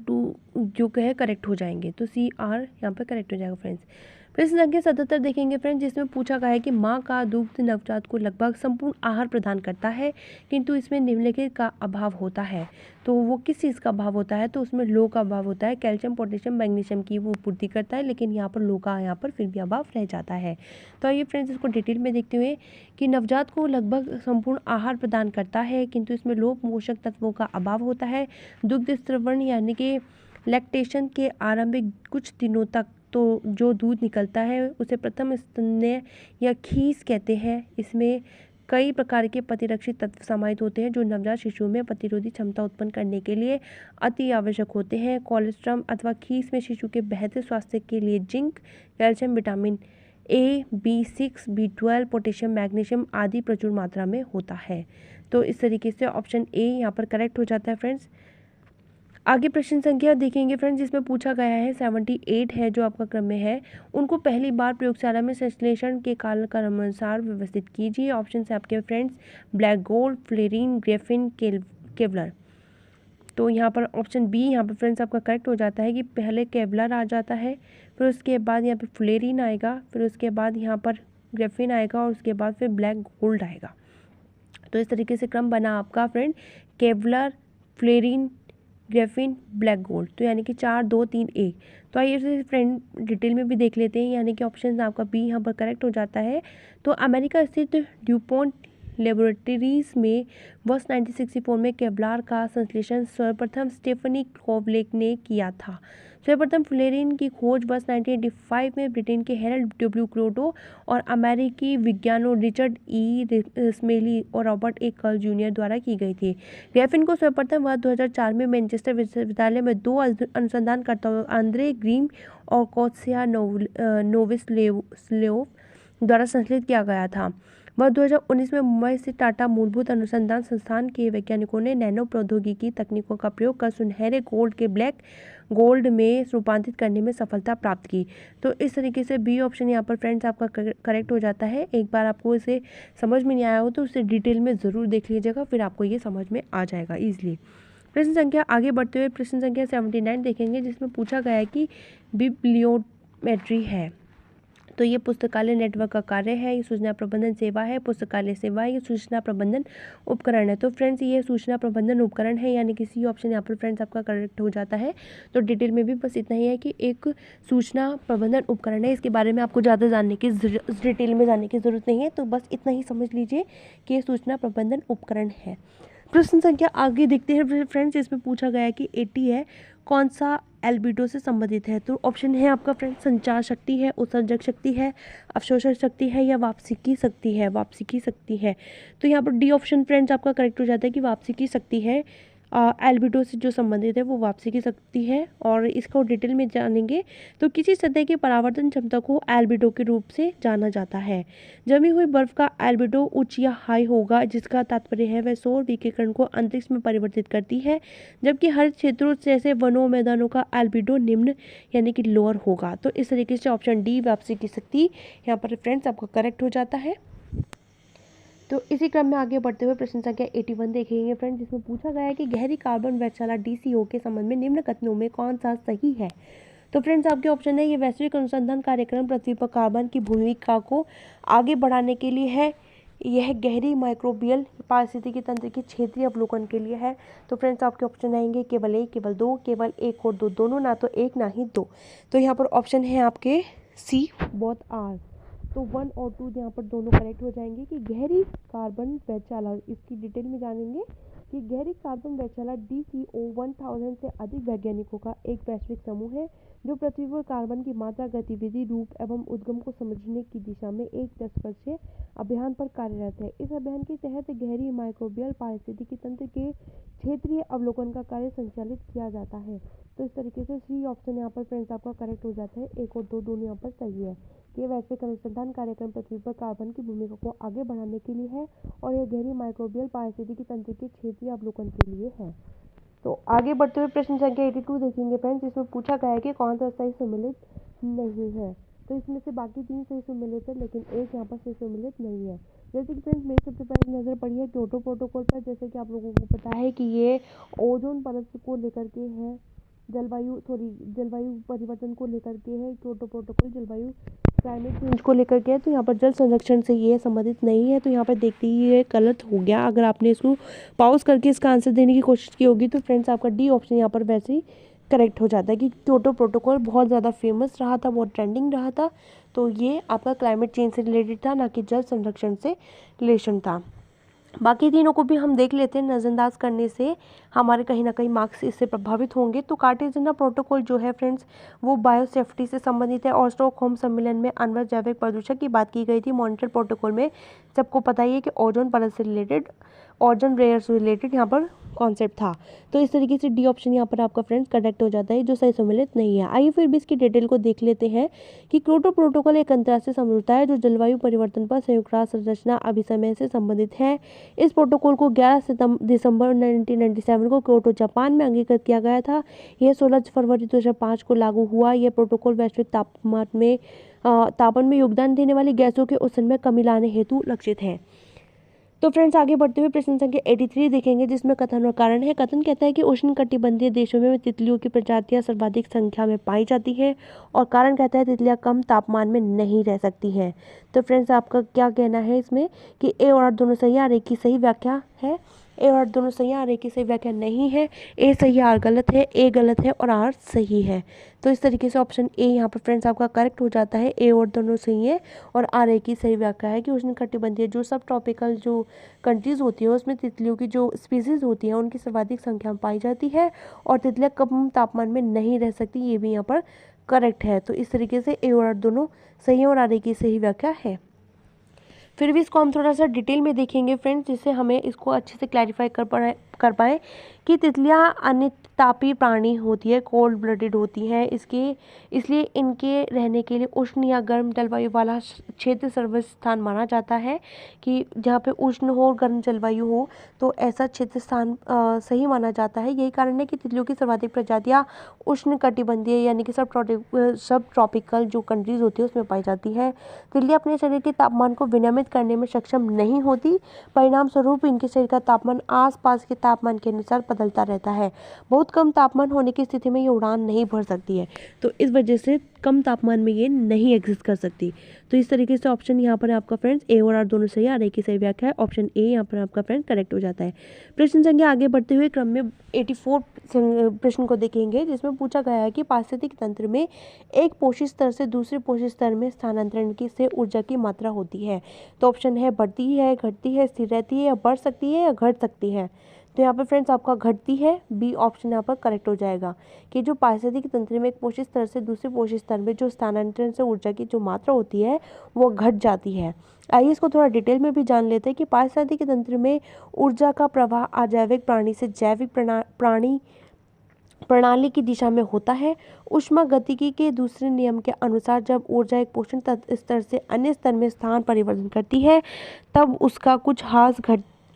Speaker 1: 2 जो है करेक्ट हो जाएंगे। तो सी आर यहाँ पर करेक्ट हो जाएगा फ्रेंड्स। प्रश्न संख्या 77 देखेंगे फ्रेंड्स, जिसमें पूछा गया है कि माँ का दुग्ध नवजात को लगभग संपूर्ण आहार प्रदान करता है, किंतु इसमें निम्नलिखित का अभाव होता है। तो वो किस चीज़ का अभाव होता है? तो उसमें लो का अभाव होता है। कैल्शियम, पोटेशियम, मैग्नीशियम की वो पूर्ति करता है, लेकिन यहाँ पर लो का यहाँ पर फिर भी अभाव रह जाता है। तो आइए फ्रेंड्स इसको डिटेल में देखते हुए कि नवजात को लगभग संपूर्ण आहार प्रदान करता है, किंतु इसमें लो पोषक तत्वों का अभाव होता है। दुग्ध स्त्रवण यानी कि लैक्टेशन के आरंभिक कुछ दिनों तक तो जो दूध निकलता है उसे प्रथम स्तन्य या खीस कहते हैं। इसमें कई प्रकार के प्रतिरक्षी तत्व समाहित होते हैं जो नवजात शिशुओं में प्रतिरोधी क्षमता उत्पन्न करने के लिए अति आवश्यक होते हैं। कोलेस्ट्रम अथवा खीस में शिशु के बेहतर स्वास्थ्य के लिए zinc, calcium, vitamin A, B6, B12, potassium, magnesium आदि प्रचुर मात्रा में होता है। तो इस तरीके से ऑप्शन ए यहाँ पर करेक्ट हो जाता है फ्रेंड्स। आगे प्रश्न संख्या देखेंगे फ्रेंड्स, जिसमें पूछा गया है 78 है जो आपका क्रम में है, उनको पहली बार प्रयोगशाला में संश्लेषण के कालानुसार व्यवस्थित कीजिए। ऑप्शन है आपके friends black gold, fluorine, Graafian, Kevlar. तो यहाँ पर ऑप्शन बी यहाँ पर फ्रेंड्स आपका करेक्ट हो जाता है कि पहले केवलर आ जाता है, फिर उसके बाद यहाँ पर फ्लोरीन आएगा, फिर उसके बाद यहाँ पर ग्रेफिन आएगा और उसके बाद फिर ब्लैक गोल्ड आएगा। तो इस तरीके से क्रम बना आपका friend Kevlar, fluorine, Graafian, black gold. तो यानी कि 4, 2, 3, 1। तो आइए इसे फ्रेंड डिटेल में भी देख लेते हैं, यानी कि ऑप्शन आपका बी यहाँ पर करेक्ट हो जाता है। तो अमेरिका स्थित ड्यूपॉन्ट लेबोरेटरीज में वर्ष 1964 में केवलार का संश्लेषण सर्वप्रथम स्टेफनी कोवलेक ने किया था। सर्वप्रथम फ्लोरीन की खोज वर्ष 1985 में ब्रिटेन के हेरल्ड डब्ल्यू क्रोटो और अमेरिकी विज्ञानों रिचर्ड ई स्मेली और रॉबर्ट ए कर्ल जूनियर द्वारा की गई थी। ग्रेफिन को सर्वप्रथम वर्ष 2004 में मैनचेस्टर विश्वविद्यालय में 2 अनुसंधानकर्ताओं आंद्रे ग्रीम और कोत्सिया नोविस्लेव द्वारा संश्लेषित किया गया था। वर्ष 2019 में मुंबई से टाटा मूलभूत अनुसंधान संस्थान के वैज्ञानिकों ने नैनो प्रौद्योगिकी तकनीकों का प्रयोग कर सुनहरे गोल्ड के ब्लैक गोल्ड में रूपांतरित करने में सफलता प्राप्त की। तो इस तरीके से बी ऑप्शन यहाँ पर फ्रेंड्स आपका करेक्ट हो जाता है। एक बार आपको इसे समझ में नहीं आया हो तो उसे डिटेल में ज़रूर देख लीजिएगा, फिर आपको ये समझ में आ जाएगा ईजिली। प्रश्न संख्या आगे बढ़ते हुए प्रश्न संख्या 79 देखेंगे, जिसमें पूछा गया है कि बिब्लियोमेट्री है तो ये पुस्तकालय नेटवर्क का कार्य है, ये सूचना प्रबंधन सेवा है, पुस्तकालय सेवा है, ये सूचना प्रबंधन उपकरण है। तो फ्रेंड्स ये सूचना प्रबंधन उपकरण है, यानी कि सी ऑप्शन यहाँ पर फ्रेंड्स आपका करेक्ट हो जाता है। तो डिटेल में भी बस इतना ही है कि एक सूचना प्रबंधन उपकरण है, इसके बारे में आपको ज़्यादा जानने की डिटेल में जानने की ज़रूरत नहीं है। तो बस इतना ही समझ लीजिए कि ये सूचना प्रबंधन उपकरण है। प्रश्न संख्या आगे देखते हैं फ्रेंड्स, इसमें पूछा गया है कि 80 है, कौन सा एल्बिडो से संबंधित है। तो ऑप्शन है आपका फ्रेंड संचार शक्ति है, उत्सर्जक शक्ति है, अवशोषण शक्ति है या वापसी की शक्ति है। वापसी की शक्ति है। तो यहाँ पर डी ऑप्शन फ्रेंड्स आपका करेक्ट हो जाता है कि वापसी की शक्ति है। एल्बिडो से जो संबंधित है वो वापसी की शक्ति है। और इसको डिटेल में जानेंगे तो किसी सतह की परावर्तन क्षमता को एल्बिडो के रूप से जाना जाता है। जमी हुई बर्फ का एल्बिडो उच्च या हाई होगा, जिसका तात्पर्य है वह सौर विकिरण को अंतरिक्ष में परिवर्तित करती है, जबकि हर क्षेत्रों जैसे वनों मैदानों का एल्बिडो निम्न यानी कि लोअर होगा। तो इस तरीके से ऑप्शन डी वापसी की शक्ति यहाँ पर फ्रेंड्स आपका करेक्ट हो जाता है। तो इसी क्रम में आगे बढ़ते हुए प्रश्न संख्या 81 देखेंगे फ्रेंड्स, जिसमें पूछा गया है कि गहरी कार्बन वेधशाला DCO के संबंध में निम्न कथनों में कौन सा सही है। तो फ्रेंड्स आपके ऑप्शन है, ये वैश्विक अनुसंधान कार्यक्रम पृथ्वी पर कार्बन की भूमिका को आगे बढ़ाने के लिए है। यह गहरी माइक्रोबियल पारिस्थितिकी तंत्र के क्षेत्रीय अवलोकन के लिए है। तो फ्रेंड्स आपके ऑप्शन आएंगे केवल एक, केवल दो, केवल एक और दो, दोनों ना तो एक ना ही दो। तो यहाँ पर ऑप्शन है आपके सी बोथ आर। तो 1 और 2 यहाँ पर दोनों करेक्ट हो जाएंगे कि गहरी कार्बन वेधशाला, इसकी डिटेल में जानेंगे कि गहरी कार्बन वेधशाला DCO 1000 से अधिक वैज्ञानिकों का एक वैश्विक समूह है जो पृथ्वी पर कार्बन की मात्रा, गतिविधि, रूप एवं उद्गम को समझने की दिशा में एक 10 वर्षीय अभियान पर कार्यरत है। इस अभियान के तहत गहरी माइक्रोबियल पारिस्थितिकी तंत्र के क्षेत्रीय अवलोकन का कार्य संचालित किया जाता है। तो इस तरीके से सी ऑप्शन यहाँ पर फ्रेंड्स आपका करेक्ट हो जाता है। एक और दो दोनों यहाँ पर सही है। ये वैश्विक अनुसंधान कार्यक्रम पृथ्वी पर कार्बन की भूमिका को आगे बढ़ाने के लिए है और यह गहरी माइक्रोबियल पारिस्थितिकी तंत्र के क्षेत्रीय अवलोकन के लिए है। तो आगे बढ़ते हुए प्रश्न संख्या 82 देखेंगे फ्रेंड्स, जिसमें पूछा गया है कि कौन सा सही सम्मिलित नहीं है। तो इसमें से बाकी 3 सही सम्मिलित है, लेकिन एक यहाँ पर सही सम्मिलित नहीं है। जैसे कि फ्रेंड्स मेरी सबसे पहले नज़र पड़ी है क्योटो प्रोटोकॉल पर। जैसे कि आप लोगों को पता है कि ये ओजोन परत को लेकर के है, जलवायु परिवर्तन को लेकर के है। क्योटो प्रोटोकॉल जलवायु क्लाइमेट चेंज को लेकर के है। तो यहाँ पर जल संरक्षण से ये संबंधित नहीं है। तो यहाँ पर देखते ही ये गलत हो गया। अगर आपने इसको पॉज करके इसका आंसर देने की कोशिश की होगी तो फ्रेंड्स आपका डी ऑप्शन यहाँ पर वैसे ही करेक्ट हो जाता है कि क्योटो प्रोटोकॉल बहुत ज़्यादा फेमस रहा था, बहुत ट्रेंडिंग रहा था। तो ये आपका क्लाइमेट चेंज से रिलेटेड था, ना कि जल संरक्षण से रिलेशन था। बाकी तीनों को भी हम देख लेते हैं। नज़रअंदाज करने से हमारे कहीं ना कहीं मार्क्स इससे प्रभावित होंगे। तो कार्टेजिना प्रोटोकॉल जो है फ्रेंड्स वो बायोसेफ्टी से संबंधित है और स्टॉकहोम सम्मेलन में अणु जैविक प्रदूषण की बात की गई थी। मॉन्ट्रियल प्रोटोकॉल में सबको पता ही है कि ओजोन परत से रिलेटेड, ओजोन लेयर से रिलेटेड यहाँ पर कॉन्सेप्ट था। तो इस तरीके से डी ऑप्शन यहाँ पर आपका फ्रेंड्स करेक्ट हो जाता है, जो सही सम्मिलित नहीं है। आइए फिर भी इसकी डिटेल को देख लेते हैं कि क्योटो प्रोटोकॉल एक अंतर्राष्ट्रीय समझौता है जो जलवायु परिवर्तन पर संयुक्त राष्ट्र संरचना अभिसमय से संबंधित है। इस प्रोटोकॉल को 11 दिसंबर 1997 को क्योटो जापान में अंगीकृत किया गया था। यह 16 फरवरी 2005 को लागू हुआ। यह प्रोटोकॉल वैश्विक तापमान में योगदान देने वाली गैसों के उत्सर्जन में कमी लाने हेतु लक्षित है। तो फ्रेंड्स आगे बढ़ते हुए प्रश्न संख्या 83 देखेंगे, जिसमें कथन और कारण है। कथन कहता है कि उष्णकटिबंधीय देशों में तितलियों की प्रजातियां सर्वाधिक संख्या में पाई जाती हैं, और कारण कहता है तितलियां कम तापमान में नहीं रह सकती हैं। तो फ्रेंड्स आपका क्या कहना है इसमें कि ए और आर दोनों सही है, आर एक की सही व्याख्या है। ए और आर दोनों सही है, आर एक की सही व्याख्या नहीं है। ए सही है, आर गलत है, ए गलत है और आर सही है। तो इस तरीके से ऑप्शन ए यहाँ पर फ्रेंड्स आपका करेक्ट हो जाता है। ए और दोनों सही है और आर एक की सही व्याख्या है कि उष्णकटिबंधीय जो सब ट्रॉपिकल जो कंट्रीज़ होती है उसमें तितलियों की जो स्पीसीज़ होती हैं उनकी सर्वाधिक संख्या में पाई जाती है और तितलियाँ कम तापमान में नहीं रह सकती, ये भी यहाँ पर करेक्ट है। तो इस तरीके से ए और आर दोनों सही है और आर एक की सही व्याख्या है। फिर भी इसको हम थोड़ा सा डिटेल में देखेंगे फ्रेंड्स, जिससे हमें इसको अच्छे से क्लैरिफाई कर पाए कि तितलियाँ अनितापी प्राणी होती है, कोल्ड ब्लडेड होती हैं। इसलिए इनके रहने के लिए उष्ण या गर्म जलवायु वाला क्षेत्र सर्वोच्च स्थान माना जाता है, कि जहाँ पे उष्ण हो और गर्म जलवायु हो तो ऐसा क्षेत्र स्थान सही माना जाता है। यही कारण है कि तितलियों की सर्वाधिक प्रजातियाँ उष्ण कटिबंधीय यानी कि सब ट्रॉपिकल जो कंट्रीज़ होती है उसमें पाई जाती है। तितलियाँ अपने शरीर के तापमान को विनियमित करने में सक्षम नहीं होती, परिणाम स्वरूप इनके शरीर का तापमान आसपास के तापमान के अनुसार बदलता रहता है। बहुत कम तापमान होने की स्थिति में ये उड़ान नहीं भर सकती है, तो इस वजह से कम तापमान में ये नहीं एग्जिस्ट कर सकती। तो इस तरीके से ऑप्शन यहाँ पर आपका फ्रेंड्स ए और आर दोनों सही, आर एक की सही व्याख्या है। ऑप्शन ए यहाँ पर आपका फ्रेंड्स करेक्ट हो जाता है। प्रश्न संख्या आगे बढ़ते हुए क्रम में 84 प्रश्न को देखेंगे, जिसमें पूछा गया है कि पारिस्थितिक तंत्र में एक पोषित स्तर से दूसरे पोषित स्तर में स्थानांतरण की से ऊर्जा की मात्रा होती है। तो ऑप्शन है बढ़ती है, घटती है, स्थिर रहती है या बढ़ सकती है या घट सकती है। तो यहाँ पर फ्रेंड्स आपका घटती है, बी ऑप्शन यहाँ पर करेक्ट हो जाएगा कि जो पारिस्थितिकी तंत्र में एक पोषित स्तर से दूसरे पोषित स्तर में जो स्थानांतरण से ऊर्जा की जो मात्रा होती है वो घट जाती है। आइए इसको थोड़ा डिटेल में भी जान लेते हैं कि पारिस्थितिकी तंत्र में ऊर्जा का प्रवाह अजैविक प्राणी से जैविक प्रणाली की दिशा में होता है। ऊष्मागतिकी के दूसरे नियम के अनुसार जब ऊर्जा एक पोषण स्तर से अन्य स्तर में स्थान परिवर्तन करती है तब उसका कुछ ह्रास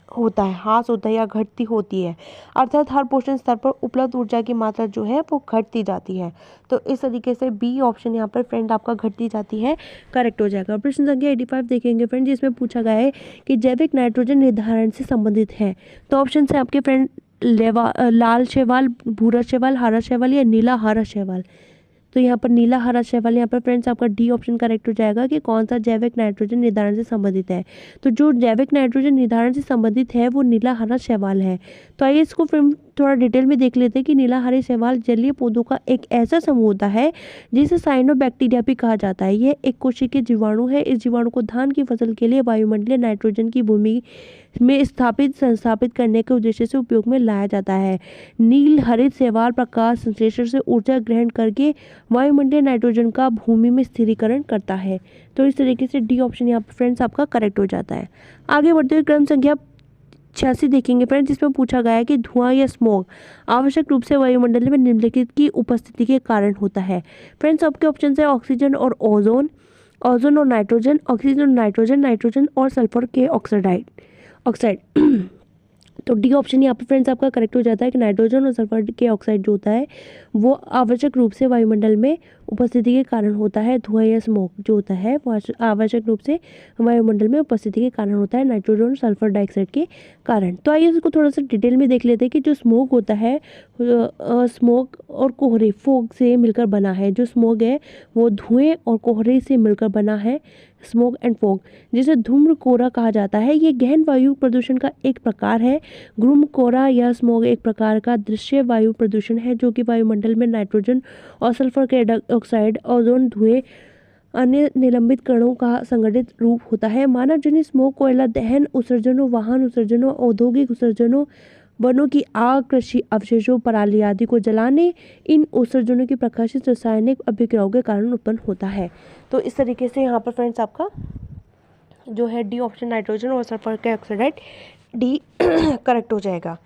Speaker 1: होता है या घटती होती है, अर्थात हर पोषण स्तर पर उपलब्ध ऊर्जा की मात्रा जो है वो घटती जाती है। तो इस तरीके से बी ऑप्शन यहाँ पर फ्रेंड आपका घटती जाती है करेक्ट हो जाएगा। प्रश्न संख्या 85 देखेंगे फ्रेंड, जिसमें पूछा गया है कि जैविक नाइट्रोजन निर्धारण से संबंधित है। तो ऑप्शन है आपके फ्रेंड लाल शैवाल, भूरा शैवाल, हरा शैवाल या नीला हरा शैवाल। तो यहाँ पर नीला हरा शैवाल, यहाँ पर फ्रेंड्स आपका डी ऑप्शन करेक्ट हो जाएगा कि कौन सा जैविक नाइट्रोजन निर्धारण से संबंधित है। तो जो जैविक नाइट्रोजन निर्धारण से संबंधित है वो नीला हरा शैवाल है। तो आइए इसको फिर थोड़ा डिटेल में देख लेते हैं कि नीला हरे शैवाल जलीय पौधों का एक ऐसा समूह होता है जिसे साइनोबैक्टीरिया भी कहा जाता है। यह एक कोशिकीय जीवाणु है। इस जीवाणु को धान की फसल के लिए वायुमंडलीय नाइट्रोजन की भूमि में संस्थापित करने के उद्देश्य से उपयोग में लाया जाता है। नील हरित शैवाल प्रकाश संश्लेषण से ऊर्जा ग्रहण करके वायुमंडलीय नाइट्रोजन का भूमि में स्थिरीकरण करता है। तो इस तरीके से डी ऑप्शन यहाँ पर फ्रेंड्स आपका करेक्ट हो जाता है। आगे बढ़ते हुए क्रम संख्या 86 देखेंगे फ्रेंड्स, जिसमें पूछा गया है कि धुआं या स्मोग आवश्यक रूप से वायुमंडल में निम्नलिखित की उपस्थिति के कारण होता है। फ्रेंड्स आपके ऑप्शन है ऑक्सीजन और ओजोन, ओजोन और नाइट्रोजन, ऑक्सीजन और नाइट्रोजन, नाइट्रोजन और सल्फर के ऑक्साइड। तो डी ऑप्शन यहाँ पर फ्रेंड्स आपका करेक्ट हो जाता है कि नाइट्रोजन और सल्फर के ऑक्साइड जो होता है वो आवश्यक रूप से वायुमंडल में उपस्थिति के कारण होता है। धुआं या स्मोक जो होता है वो आवश्यक रूप से वायुमंडल में उपस्थिति के कारण होता है, नाइट्रोजन और सल्फर डाइऑक्साइड के कारण। तो आइए इसको थोड़ा सा डिटेल में देख लेते हैं कि जो स्मोक होता है स्मोक और कोहरे फोग से मिलकर बना है। जो स्मोक है वो धुएं और कोहरे से मिलकर बना है, स्मोक एंड फोग, जिसे धूम्र कोहरा कहा जाता है। ये गहन वायु प्रदूषण का एक प्रकार है। धूम्र कोहरा या स्मोग एक प्रकार का दृश्य वायु प्रदूषण है जो कि वायुमंडल में नाइट्रोजन और सल्फर के ऑक्साइड, ओजोन, धुएं, अन्य निलंबित कणों का संगठित रूप होता है। मानव जनित स्मोक कोयला दहन उत्सर्जनों, वाहन उत्सर्जनों, औद्योगिक उत्सर्जनों, वनों की आग, कृषि अवशेषों, पराली आदि को जलाने, इन उत्सर्जनों की प्रकाशित रासायनिक अभिक्रियाओं के कारण उत्पन्न होता है। तो इस तरीके से यहाँ पर फ्रेंड्स आपका जो है डी ऑप्शन नाइट्रोजन और सल्फर के ऑक्साइड डी करेक्ट हो जाएगा।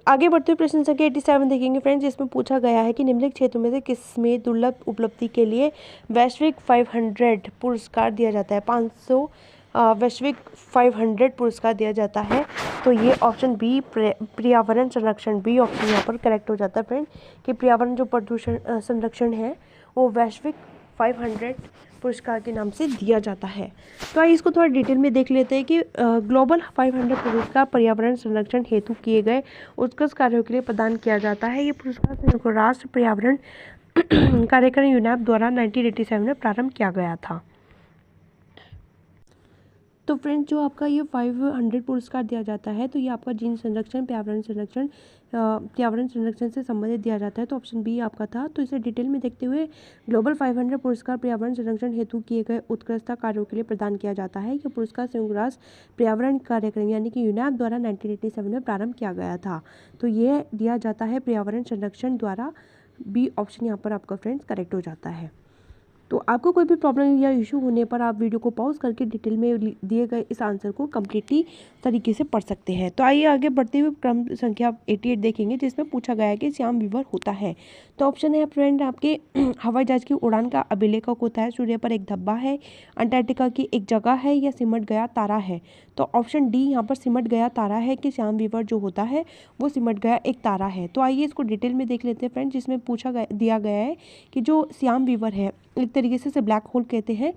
Speaker 1: आगे बढ़ते हुए प्रश्न संख्या 87 देखेंगे फ्रेंड्स, जिसमें पूछा गया है कि निम्नलिखित क्षेत्रों में से किस में दुर्लभ उपलब्धि के लिए वैश्विक 500 पुरस्कार दिया जाता है। 500 वैश्विक 500 पुरस्कार दिया जाता है। तो ये ऑप्शन बी पर्यावरण संरक्षण, बी ऑप्शन यहाँ पर करेक्ट हो जाता है फ्रेंड कि पर्यावरण जो प्रदूषण संरक्षण है वो वैश्विक 500 पुरस्कार के नाम से दिया जाता है। तो आइए इसको थोड़ा डिटेल में देख लेते हैं कि ग्लोबल 500 पुरस्कार पर्यावरण संरक्षण हेतु किए गए उत्कृष्ट कार्यों के लिए प्रदान किया जाता है। ये पुरस्कार संयुक्त राष्ट्र पर्यावरण कार्यक्रम यूनेप द्वारा 1987 में प्रारंभ किया गया था। तो फ्रेंड्स जो आपका ये 500 पुरस्कार दिया जाता है तो ये आपका जीवन संरक्षण, पर्यावरण संरक्षण से संबंधित दिया जाता है। तो ऑप्शन बी आपका था। तो इसे डिटेल में देखते हुए ग्लोबल 500 पुरस्कार पर्यावरण संरक्षण हेतु किए गए उत्कृष्टता कार्यों के लिए प्रदान किया जाता है। ये पुरस्कार संयुक्त राष्ट्र पर्यावरण कार्यक्रम यानी कि यूनेप द्वारा 1987 में प्रारंभ किया गया था। तो ये दिया जाता है पर्यावरण संरक्षण द्वारा। बी ऑप्शन यहाँ पर आपका फ्रेंड्स करेक्ट हो जाता है। तो आपको कोई भी प्रॉब्लम या इशू होने पर आप वीडियो को पॉज करके डिटेल में दिए गए इस आंसर को कम्प्लीटली तरीके से पढ़ सकते हैं। तो आइए आगे बढ़ते हुए क्रम संख्या 88 देखेंगे, जिसमें पूछा गया है कि श्याम विवर होता है। तो ऑप्शन है फ्रेंड आपके हवाई जहाज की उड़ान का अभिलेखक होता है, सूर्य पर एक धब्बा है, अंटार्कटिका की एक जगह है, या सिमट गया तारा है। तो ऑप्शन डी यहाँ पर सिमट गया तारा है कि श्याम विवर जो होता है वो सिमट गया एक तारा है। तो आइए इसको डिटेल में देख लेते हैं फ्रेंड, जिसमें दिया गया है कि जो श्याम विवर है एक तरीके से ब्लैक होल कहते हैं,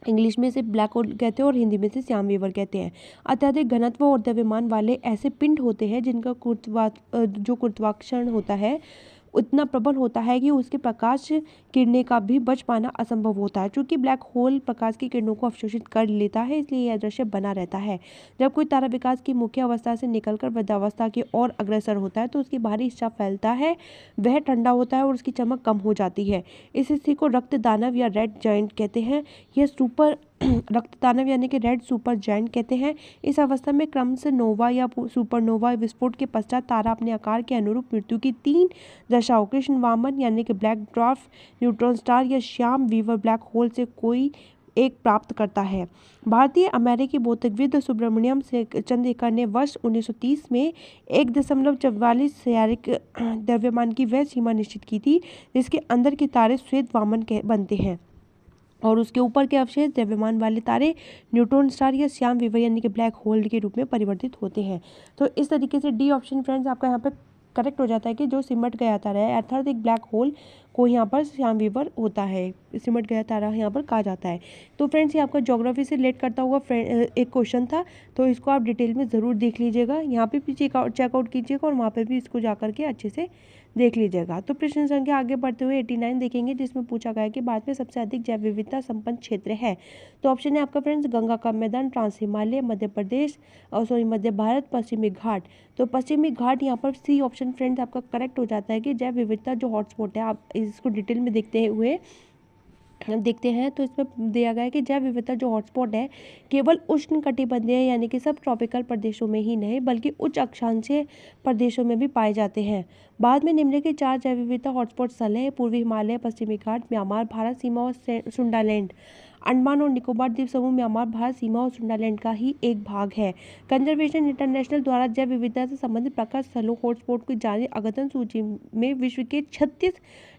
Speaker 1: इंग्लिश में से ब्लैक होल कहते हैं और हिंदी में से श्याम विवर कहते हैं। अत्यधिक घनत्व और द्रव्यमान वाले ऐसे पिंड होते हैं जिनका गुरुत्वाकर्षण होता है उतना प्रबल होता है कि उसके प्रकाश किरणें का भी बच पाना असंभव होता है। चूंकि ब्लैक होल प्रकाश की किरणों को अवशोषित कर लेता है इसलिए यह दृश्य बना रहता है। जब कोई तारा विकास की मुख्य अवस्था से निकलकर वृद्धावस्था की ओर अग्रसर होता है तो उसकी बाहरी हिस्सा फैलता है, वह ठंडा होता है और उसकी चमक कम हो जाती है। इस स्थिति को रक्त दानव या रेड जायंट कहते हैं। यह सुपर रक्तदानव यानी कि रेड सुपर जायंट कहते हैं। इस अवस्था में क्रमशः नोवा या सुपरनोवा विस्फोट के पश्चात तारा अपने आकार के अनुरूप मृत्यु की 3 दशाओं कृष्ण वामन यानी कि ब्लैक ड्वार्फ, न्यूट्रॉन स्टार या श्याम वीवर ब्लैक होल से कोई एक प्राप्त करता है। भारतीय अमेरिकी भौतिकविद सुब्रमण्यम से चंद्रिका ने वर्ष 1930 में 1.44 शारीरिक द्रव्यमान की वह सीमा निश्चित की थी जिसके अंदर के तारे श्वेत वामन बनते हैं और उसके ऊपर के अवशेष द्रव्यमान वाले तारे न्यूट्रॉन स्टार या श्याम वीवर यानी कि ब्लैक होल के रूप में परिवर्तित होते हैं। तो इस तरीके से डी ऑप्शन फ्रेंड्स आपका यहाँ पे करेक्ट हो जाता है कि जो सिमट गया तारा है अर्थात एक ब्लैक होल को यहाँ पर श्याम वीवर होता है, सिमट गया तारा यहाँ पर कहा जाता है। तो फ्रेंड्स ये आपका ज्योग्राफी से रिलेट करता हुआ एक क्वेश्चन था, तो इसको आप डिटेल में ज़रूर देख लीजिएगा, यहाँ पे भी चेकआउट कीजिएगा और वहाँ पे भी इसको जा करके अच्छे से देख लीजिएगा। तो प्रश्न संख्या आगे बढ़ते हुए 89 देखेंगे जिसमें पूछा गया है कि भारत में सबसे अधिक जैव विविधता संपन्न क्षेत्र है। तो ऑप्शन है आपका फ्रेंड्स गंगा का मैदान, ट्रांस हिमालय, मध्य प्रदेश और मध्य भारत, पश्चिमी घाट। तो पश्चिमी घाट यहाँ पर सी ऑप्शन फ्रेंड्स आपका करेक्ट हो जाता है कि जैव विविधता जो हॉटस्पॉट है, आप इसको डिटेल में देखते हैं तो इसमें दिया गया है कि जैव विविधता जो हॉटस्पॉट है केवल उष्ण कटिबंधीय यानी कि सब ट्रॉपिकल प्रदेशों में ही नहीं बल्कि उच्च अक्षांशीय प्रदेशों में भी पाए जाते हैं। बाद में निम्नलिखित 4 जैव विविधता हॉटस्पॉट स्थल है पूर्वी हिमालय, पश्चिमी घाट, म्यांमार, भारत सीमा और सुंडालैंड। अंडमान और निकोबार द्वीप समूह म्यांमार, भारत सीमा और सुंडालैंड का ही एक भाग है। कंजर्वेशन इंटरनेशनल द्वारा जैव विविधता से संबंधित प्रकाश स्थलों हॉटस्पॉट की जारी अद्यतन सूची में विश्व के 36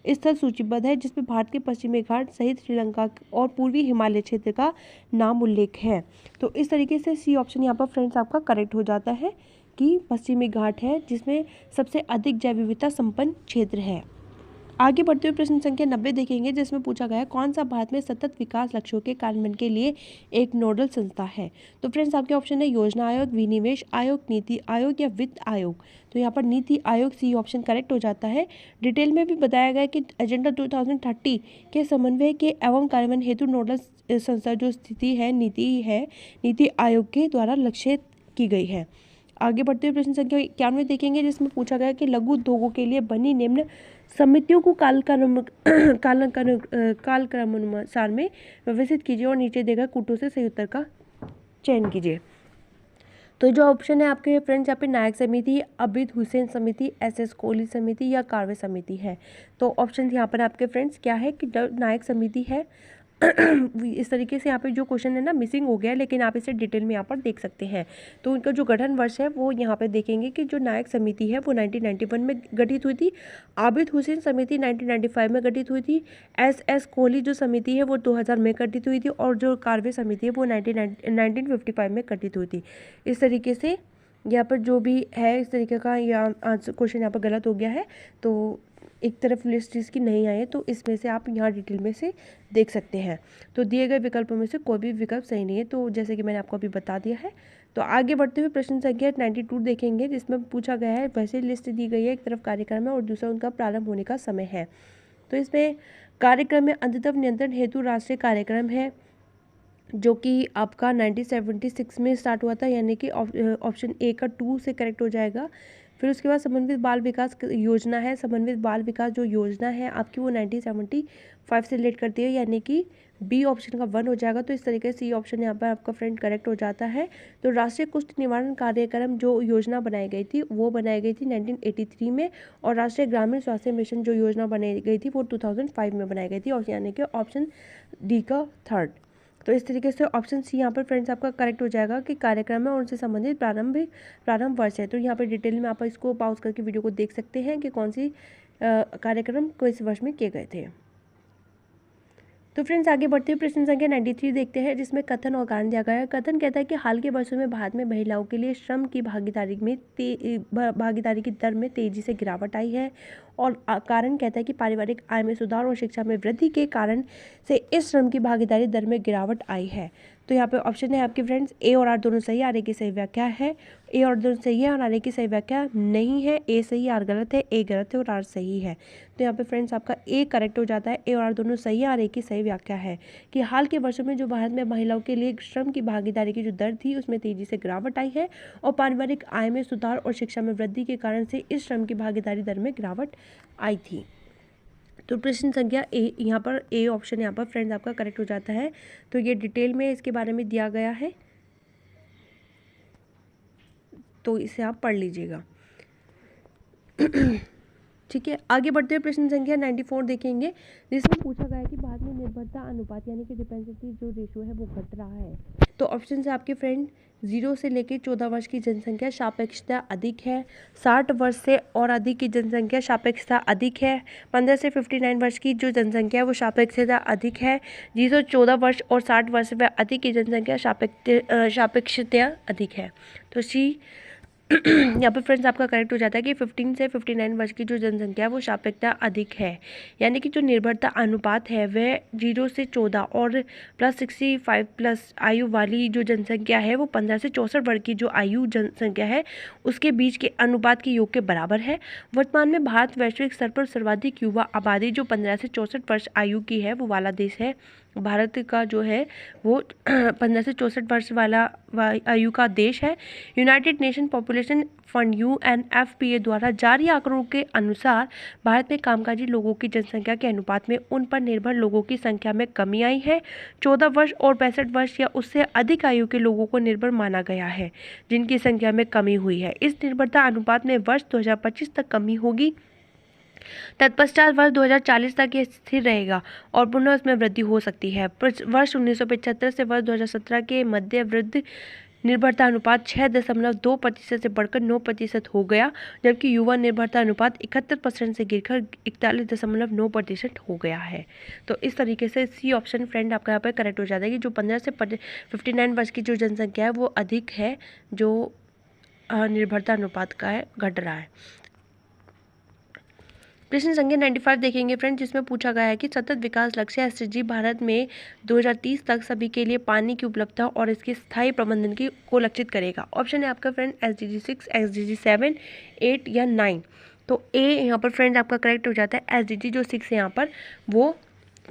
Speaker 1: स्थल सूचीबद्ध है जिसमें भारत के पश्चिमी घाट सहित श्रीलंका और पूर्वी हिमालय क्षेत्र का नाम उल्लेख है। तो इस तरीके से सी ऑप्शन यहाँ पर फ्रेंड्स आपका करेक्ट हो जाता है कि पश्चिमी घाट है जिसमें सबसे अधिक जैव विविधता संपन्न क्षेत्र है। आगे बढ़ते हुए प्रश्न संख्या 90 देखेंगे जिसमें पूछा गया है कौन सा भारत में सतत विकास लक्ष्यों के कार्यान्वयन के लिए एक नोडल संस्था है। तो फ्रेंड्स आपके ऑप्शन है योजना आयोग, विनिवेश आयोग, नीति आयोग या वित्त आयोग। तो यहाँ पर NITI Aayog C option correct हो जाता है। डिटेल में भी बताया गया कि एजेंडा 2030 के समन्वय के एवं कार्यान्वयन हेतु नोडल संस्था जो स्थिति है नीति आयोग के द्वारा लक्षित की गई है। आगे बढ़ते हुए प्रश्न संख्या 91 देखेंगे जिसमें पूछा गया कि लघु उद्योगों के लिए बनी निम्न समितियों को कालक्रमानुसार में व्यवस्थित कीजिए और नीचे देगा कूटों से सही उत्तर का चयन कीजिए। तो जो ऑप्शन है आपके फ्रेंड्स यहाँ पे नायक समिति, अबिद हुसैन समिति, एस कोहली समिति या कार्वे समिति है। तो ऑप्शन यहाँ पर आपके फ्रेंड्स क्या है कि नायक समिति है। इस तरीके से यहाँ पे जो क्वेश्चन है ना मिसिंग हो गया लेकिन आप इसे डिटेल में यहाँ पर देख सकते हैं। तो उनका जो गठन वर्ष है वो यहाँ पे देखेंगे कि जो नायक समिति है वो 1991 में गठित हुई थी, आबिद हुसैन समिति 1995 में गठित हुई थी, एस कोहली जो समिति है वो 2000 में गठित हुई थी और जो कार्वे समिति है वो 1955 में गठित हुई थी। इस तरीके से यहाँ पर जो भी है इस तरीके का क्वेश्चन यहाँ पर गलत हो गया है। तो एक तरफ लिस्ट इसकी नहीं आई है तो इसमें से आप यहाँ डिटेल में से देख सकते हैं। तो दिए गए विकल्पों में से कोई भी विकल्प सही नहीं है, तो जैसे कि मैंने आपको अभी बता दिया है। तो आगे बढ़ते हुए प्रश्न संख्या 92 देखेंगे जिसमें पूछा गया है वैसे लिस्ट दी गई है, एक तरफ कार्यक्रम है और दूसरा उनका प्रारंभ होने का समय है। तो इसमें कार्यक्रम में अंततः नियंत्रण हेतु राष्ट्रीय कार्यक्रम है जो कि आपका 1976 में स्टार्ट हुआ था यानी कि ऑप्शन ए का 2 से करेक्ट हो जाएगा। फिर उसके बाद समन्वित बाल विकास योजना है, समन्वित बाल विकास जो योजना है आपकी वो 1975 से रिलेट करती है यानी कि बी ऑप्शन का 1 हो जाएगा। तो इस तरीके से सी ऑप्शन यहाँ पर आपका फ्रेंड करेक्ट हो जाता है। तो राष्ट्रीय कुष्ठ निवारण कार्यक्रम जो योजना बनाई गई थी वो बनाई गई थी 1983 में और राष्ट्रीय ग्रामीण स्वास्थ्य मिशन जो योजना बनाई गई थी वो 2005 में बनाई गई थी और यानी कि ऑप्शन डी का 3rd। तो इस तरीके से ऑप्शन सी यहाँ पर फ्रेंड्स आपका करेक्ट हो जाएगा कि कार्यक्रम है और उनसे संबंधित प्रारंभ वर्ष है। तो यहाँ पर डिटेल में आप इसको पॉज करके वीडियो को देख सकते हैं कि कौन सी कार्यक्रम किस वर्ष में किए गए थे। तो फ्रेंड्स आगे बढ़ते हुए प्रश्न संख्या 93 देखते हैं जिसमें कथन और कारण दिया गया है। कथन कहता है कि हाल के वर्षों में भारत में महिलाओं के लिए श्रम की भागीदारी की दर में तेजी से गिरावट आई है और कारण कहता है कि पारिवारिक आय में सुधार और शिक्षा में वृद्धि के कारण से इस श्रम की भागीदारी दर में गिरावट आई है। तो यहाँ पे ऑप्शन है आपके फ्रेंड्स ए और आर दोनों सही, आर ए की सही व्याख्या है, ए और दोनों सही है और आर ए की सही व्याख्या नहीं है, ए सही आर गलत है, ए गलत है और आर सही है। तो यहाँ पे फ्रेंड्स आपका ए करेक्ट हो जाता है, ए और आर दोनों सही है, आर ए की सही व्याख्या है कि हाल के वर्षों में जो भारत में महिलाओं के लिए श्रम की भागीदारी की जो दर थी उसमें तेजी से गिरावट आई है और पारिवारिक आय में सुधार और शिक्षा में वृद्धि के कारण से इस श्रम की भागीदारी दर में गिरावट आई थी। तो प्रश्न संख्या ए, यहाँ पर ए ऑप्शन यहाँ पर फ्रेंड्स आपका करेक्ट हो जाता है। तो ये डिटेल में इसके बारे में दिया गया है, तो इसे आप पढ़ लीजिएगा। ठीक है, आगे बढ़ते हुए प्रश्न संख्या 94 देखेंगे, जिसमें पूछा गया है कि भारत में निर्भरता अनुपात यानी कि डिपेंडेंसी जो रेशियो है वो घट रहा है। तो ऑप्शन है आपके फ्रेंड 0 से लेकर 14 वर्ष की जनसंख्या सापेक्षता अधिक है, 60 वर्ष से और अधिक की जनसंख्या सापेक्षता अधिक है, 15 से 59 वर्ष की जो जनसंख्या है वो सापेक्षता अधिक है, 14 वर्ष और 60 वर्ष से अधिक की जनसंख्या सापेक्षता अधिक है। तो सी यहाँ पर फ्रेंड्स आपका करेक्ट हो जाता है कि 15 से 59 वर्ष की जो जनसंख्या है वो सापेक्षता अधिक है, यानी कि जो निर्भरता अनुपात है वह 0 से 14 और +65 आयु वाली जो जनसंख्या है वो 15 से 64 वर्ष की जो आयु जनसंख्या है उसके बीच के अनुपात के योग के बराबर है। वर्तमान में भारत वैश्विक स्तर पर सर्वाधिक युवा आबादी जो 15 से 64 वर्ष आयु की है वो वाला देश है। भारत का जो है वो 15 से 64 वर्ष वाला आयु का देश है। United nation population fund UNFPA द्वारा जारी आंकड़ों के अनुसार भारत में कामकाजी लोगों की जनसंख्या के अनुपात में उन पर निर्भर लोगों की संख्या में कमी आई है। 14 वर्ष और 65 वर्ष या उससे अधिक आयु के लोगों को निर्भर माना गया है, जिनकी संख्या में कमी हुई है। इस निर्भरता अनुपात में वर्ष 2025 तक कमी होगी, तत्पश्चात वर्ष 2040 तक ये स्थिर रहेगा और पुनः उसमें वृद्धि हो सकती है। वर्ष 1975 से वर्ष 2017 के मध्य वृद्धि निर्भरता अनुपात 6.2% से बढ़कर 9% हो गया, जबकि युवा निर्भरता अनुपात 71% से गिरकर 41.9% हो गया है। तो इस तरीके से सी ऑप्शन फ्रेंड आपका यहाँ पर करेक्ट हो जाता है कि जो 15 से 59 वर्ष की जो जनसंख्या है वो अधिक है, जो निर्भरता अनुपात का है, घट रहा है। प्रश्न संख्या 95 देखेंगे फ्रेंड, जिसमें पूछा गया है कि सतत विकास लक्ष्य SDG भारत में 2030 तक सभी के लिए पानी की उपलब्धता और इसके स्थायी प्रबंधन की को लक्षित करेगा। ऑप्शन है आपका फ्रेंड SDG 6, SDG 7, 8 या 9। तो ए यहाँ पर फ्रेंड आपका करेक्ट हो जाता है। SDG जो 6 है यहाँ पर वो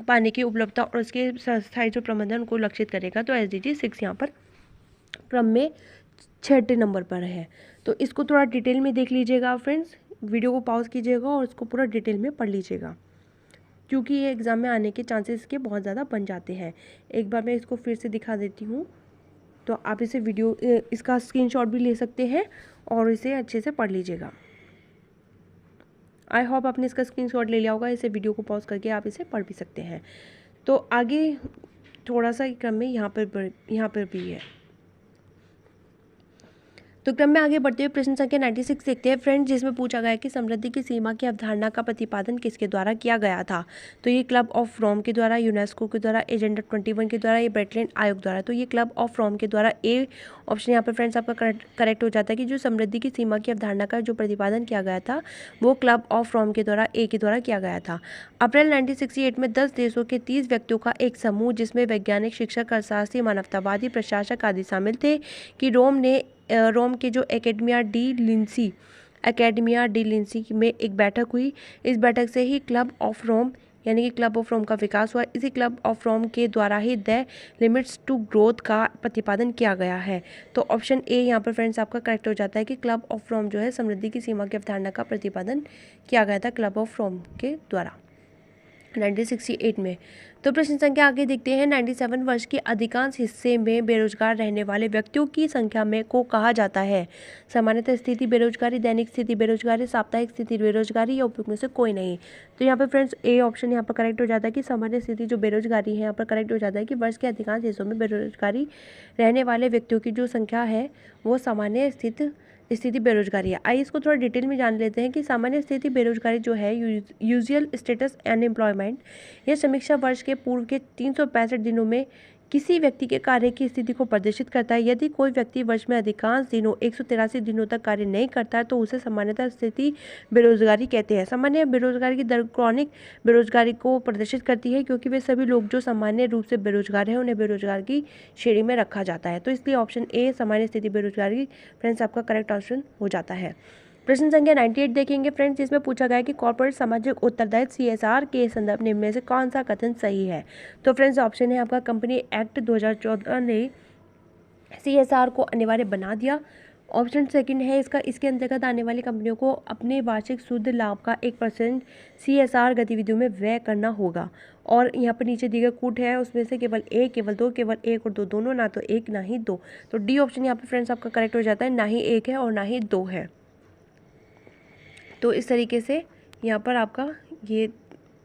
Speaker 1: पानी की उपलब्धता और उसके स्थायी जो प्रबंधन को लक्षित करेगा। तो SDG 6 यहाँ पर क्रम में 6 नंबर पर है। तो इसको थोड़ा डिटेल में देख लीजिएगा फ्रेंड्स, वीडियो को पॉज कीजिएगा और इसको पूरा डिटेल में पढ़ लीजिएगा, क्योंकि ये एग्ज़ाम में आने के चांसेस इसके बहुत ज़्यादा बन जाते हैं। एक बार मैं इसको फिर से दिखा देती हूँ, तो आप इसे इसका स्क्रीनशॉट भी ले सकते हैं और इसे अच्छे से पढ़ लीजिएगा। आई होप आपने इसका स्क्रीनशॉट ले लिया होगा। इसे वीडियो को पॉज करके आप इसे पढ़ भी सकते हैं। तो आगे थोड़ा सा क्रम में यहाँ पर भी है। तो क्रम में आगे बढ़ते हुए प्रश्न संख्या 96 देखते हैं फ्रेंड्स, जिसमें पूछा गया है कि समृद्धि की सीमा की अवधारणा का प्रतिपादन किसके द्वारा किया गया था। तो ये क्लब ऑफ रोम के द्वारा, यूनेस्को के द्वारा, एजेंडा 21 के द्वारा, ये ब्रेटलैंड आयोग द्वारा। तो ये क्लब ऑफ रोम के द्वारा ए ऑप्शन यहाँ पर फ्रेंड्स आपका करेक्ट हो जाता है कि जो समृद्धि की सीमा की अवधारणा का जो प्रतिपादन किया गया था वो क्लब ऑफ रोम के द्वारा ए के द्वारा किया गया था। अप्रैल 1968 में 10 देशों के 30 व्यक्तियों का एक समूह, जिसमें वैज्ञानिक, शिक्षक, अर्थशास्त्री, मानवतावादी, प्रशासक आदि शामिल थे, कि रोम के जो एकेडमिया डी लिंसी में एक बैठक हुई। इस बैठक से ही क्लब ऑफ रोम यानी कि क्लब ऑफ रोम का विकास हुआ। इसी क्लब ऑफ रोम के द्वारा ही द लिमिट्स टू ग्रोथ का प्रतिपादन किया गया है। तो ऑप्शन ए यहाँ पर फ्रेंड्स आपका करेक्ट हो जाता है कि क्लब ऑफ रोम जो है समृद्धि की सीमा की अवधारणा का प्रतिपादन किया गया था क्लब ऑफ रोम के द्वारा 1968 में। तो प्रश्न संख्या आगे देखते हैं। 97 वर्ष के अधिकांश हिस्से में बेरोजगार रहने वाले व्यक्तियों की संख्या में को कहा जाता है। सामान्यतः स्थिति बेरोजगारी, दैनिक स्थिति बेरोजगारी, साप्ताहिक स्थिति बेरोजगारी या उपयुक्त में से कोई नहीं। तो यहाँ पर फ्रेंड्स ए ऑप्शन यहाँ पर करेक्ट हो जाता है कि सामान्य स्थिति जो बेरोजगारी है यहाँ पर करेक्ट हो जाता है कि वर्ष के अधिकांश हिस्सों में बेरोजगारी रहने वाले व्यक्तियों की जो संख्या है वो सामान्य स्थिति बेरोजगारी है। आइए इसको थोड़ा डिटेल में जान लेते हैं कि सामान्य स्थिति बेरोजगारी जो है यूजुअल स्टेटस अनएम्प्लॉयमेंट, यह समीक्षा वर्ष के पूर्व के 365 दिनों में किसी व्यक्ति के कार्य की स्थिति को प्रदर्शित करता है। यदि कोई व्यक्ति वर्ष में अधिकांश दिनों 183 दिनों तक कार्य नहीं करता है तो उसे सामान्यतः स्थिति बेरोजगारी कहते हैं। सामान्य बेरोजगारी की दर क्रॉनिक बेरोजगारी को प्रदर्शित करती है, क्योंकि वे सभी लोग जो सामान्य रूप से बेरोजगार हैं उन्हें बेरोजगार की श्रेणी में रखा जाता है। तो इसलिए ऑप्शन ए सामान्य स्थिति बेरोजगारी फ्रेंड्स आपका करेक्ट ऑप्शन हो जाता है। प्रश्न संख्या 98 देखेंगे फ्रेंड्स, जिसमें पूछा गया है कि कॉर्पोरेट सामाजिक उत्तरदायित्व CSR के संदर्भ में से कौन सा कथन सही है। तो फ्रेंड्स ऑप्शन है आपका कंपनी एक्ट 2014 ने CSR को अनिवार्य बना दिया ऑप्शन सेकंड है इसका, इसके अंतर्गत आने वाली कंपनियों को अपने वार्षिक शुद्ध लाभ का 1% CSR गतिविधियों में व्यय करना होगा। और यहाँ पर नीचे दिए गए कूट है उसमें से केवल एक, केवल दो, केवल एक और दो, दोनों, ना तो एक ना ही दो। तो डी ऑप्शन यहाँ पर फ्रेंड्स आपका करेक्ट हो जाता है, ना ही एक है और ना ही दो है। तो इस तरीके से यहाँ पर आपका ये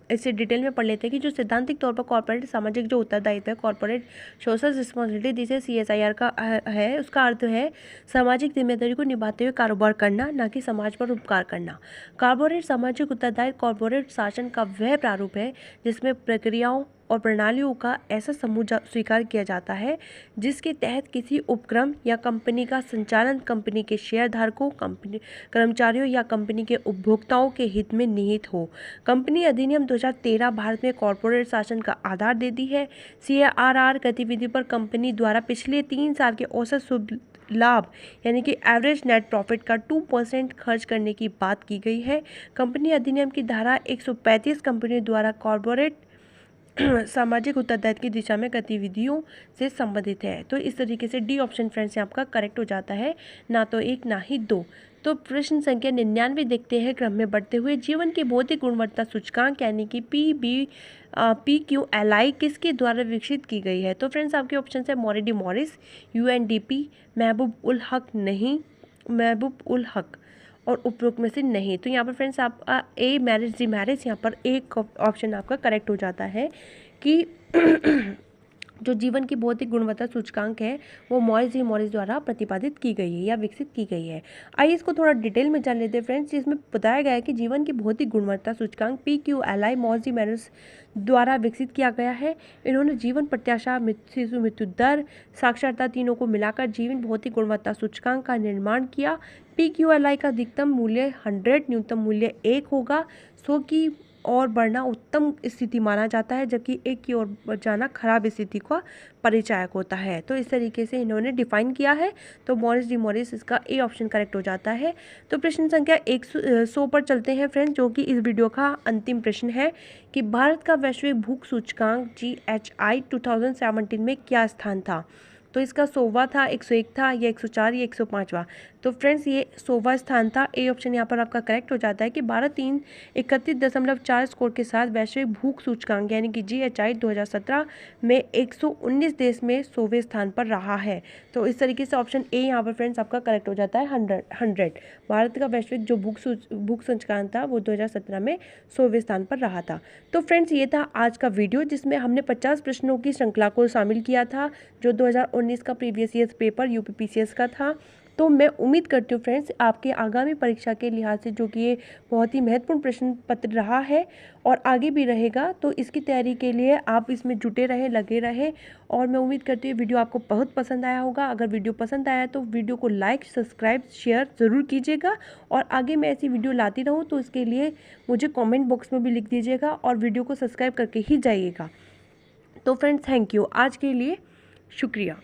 Speaker 1: इसे डिटेल में पढ़ लेते हैं कि जो सैद्धांतिक तौर पर कॉर्पोरेट सामाजिक जो उत्तरदायित्व है, कॉर्पोरेट सोशल रिस्पॉन्सिबिलिटी जिसे CSIR का है, उसका अर्थ है सामाजिक जिम्मेदारी को निभाते हुए कारोबार करना, ना कि समाज पर उपकार करना। कॉर्पोरेट सामाजिक उत्तरदायित्व कॉर्पोरेट शासन का वह प्रारूप है जिसमें प्रक्रियाओं और प्रणालियों का ऐसा समूह स्वीकार किया जाता है जिसके तहत किसी उपक्रम या कंपनी का संचालन कंपनी के शेयरधारकों, कंपनी कर्मचारियों या कंपनी के उपभोक्ताओं के हित में निहित हो। कंपनी अधिनियम 2013 भारत में कॉर्पोरेट शासन का आधार देती है। CSR गतिविधि पर कंपनी द्वारा पिछले 3 साल के औसत शुभ लाभ यानी कि एवरेज नेट प्रॉफिट का 2% खर्च करने की बात की गई है। कंपनी अधिनियम की धारा 135 कंपनियों द्वारा कॉर्पोरेट सामाजिक उत्तरदायित्व की दिशा में गतिविधियों से संबंधित है। तो इस तरीके से डी ऑप्शन फ्रेंड्स आपका करेक्ट हो जाता है, ना तो एक ना ही दो। तो प्रश्न संख्या 99 देखते हैं, क्रम में बढ़ते हुए जीवन की भौतिक गुणवत्ता सूचकांक यानी कि PQLI किसके द्वारा विकसित की गई है। तो फ्रेंड्स आपके ऑप्शन है मॉरिडी मॉरिस, UNDP, महबूब उल हक और उपरोक्त में से नहीं। तो यहाँ पर फ्रेंड्स आपका ए मैरिज दी मैरिज, यहाँ पर एक ऑप्शन आपका करेक्ट हो जाता है कि जो जीवन की भौतिक गुणवत्ता सूचकांक है वो मॉरिस डी मॉरिस द्वारा प्रतिपादित की गई है या विकसित की गई है। आइए इसको थोड़ा डिटेल में जान लेते हैं फ्रेंड्स, जिसमें बताया गया है कि जीवन की भौतिक गुणवत्ता सूचकांक PQLI मॉरिस डी मॉरिस द्वारा विकसित किया गया है। इन्होंने जीवन प्रत्याशा, शिशु मृत्यु दर, साक्षरता तीनों को मिलाकर जीवन भौतिक गुणवत्ता सूचकांक का निर्माण किया। PQLI का अधिकतम मूल्य 100, न्यूनतम मूल्य 1 होगा। 100 की और बढ़ना उत्तम स्थिति माना जाता है, जबकि 1 की ओर जाना खराब स्थिति का परिचायक होता है। तो इस तरीके से इन्होंने डिफाइन किया है। तो मॉरिस डी मॉरिस इसका ए ऑप्शन करेक्ट हो जाता है। तो प्रश्न संख्या 100 पर चलते हैं फ्रेंड्स, जो कि इस वीडियो का अंतिम प्रश्न है कि भारत का वैश्विक भूख सूचकांक GHI 2017 में क्या स्थान था। तो इसका 100वां था, 101 था, या 104 या 105वां। तो फ्रेंड्स ये 100वां स्थान था। ए ऑप्शन यहाँ पर आपका करेक्ट हो जाता है कि भारत 31.4 स्कोर के साथ वैश्विक भूख सूचकांक यानी कि GHI 2017 में 119 देश में 100वें स्थान पर रहा है। तो इस तरीके से ऑप्शन ए यहाँ पर फ्रेंड्स आपका करेक्ट हो जाता है। 100 भारत का वैश्विक जो भूख सूचकांक था वो 2017 में 100वें स्थान पर रहा था। तो फ्रेंड्स ये था आज का वीडियो, जिसमें हमने 50 प्रश्नों की श्रृंखला को शामिल किया था, जो 2019 का प्रीवियस ईयर पेपर UPPCS का था। तो मैं उम्मीद करती हूँ फ्रेंड्स आपके आगामी परीक्षा के लिहाज से, जो कि ये बहुत ही महत्वपूर्ण प्रश्न पत्र रहा है और आगे भी रहेगा, तो इसकी तैयारी के लिए आप इसमें जुटे रहें, लगे रहें। और मैं उम्मीद करती हूँ वीडियो आपको बहुत पसंद आया होगा। अगर वीडियो पसंद आया तो वीडियो को लाइक, सब्सक्राइब, शेयर ज़रूर कीजिएगा। और आगे मैं ऐसी वीडियो लाती रहूँ तो इसके लिए मुझे कॉमेंट बॉक्स में भी लिख दीजिएगा और वीडियो को सब्सक्राइब करके ही जाइएगा। तो फ्रेंड्स थैंक यू, आज के लिए शुक्रिया।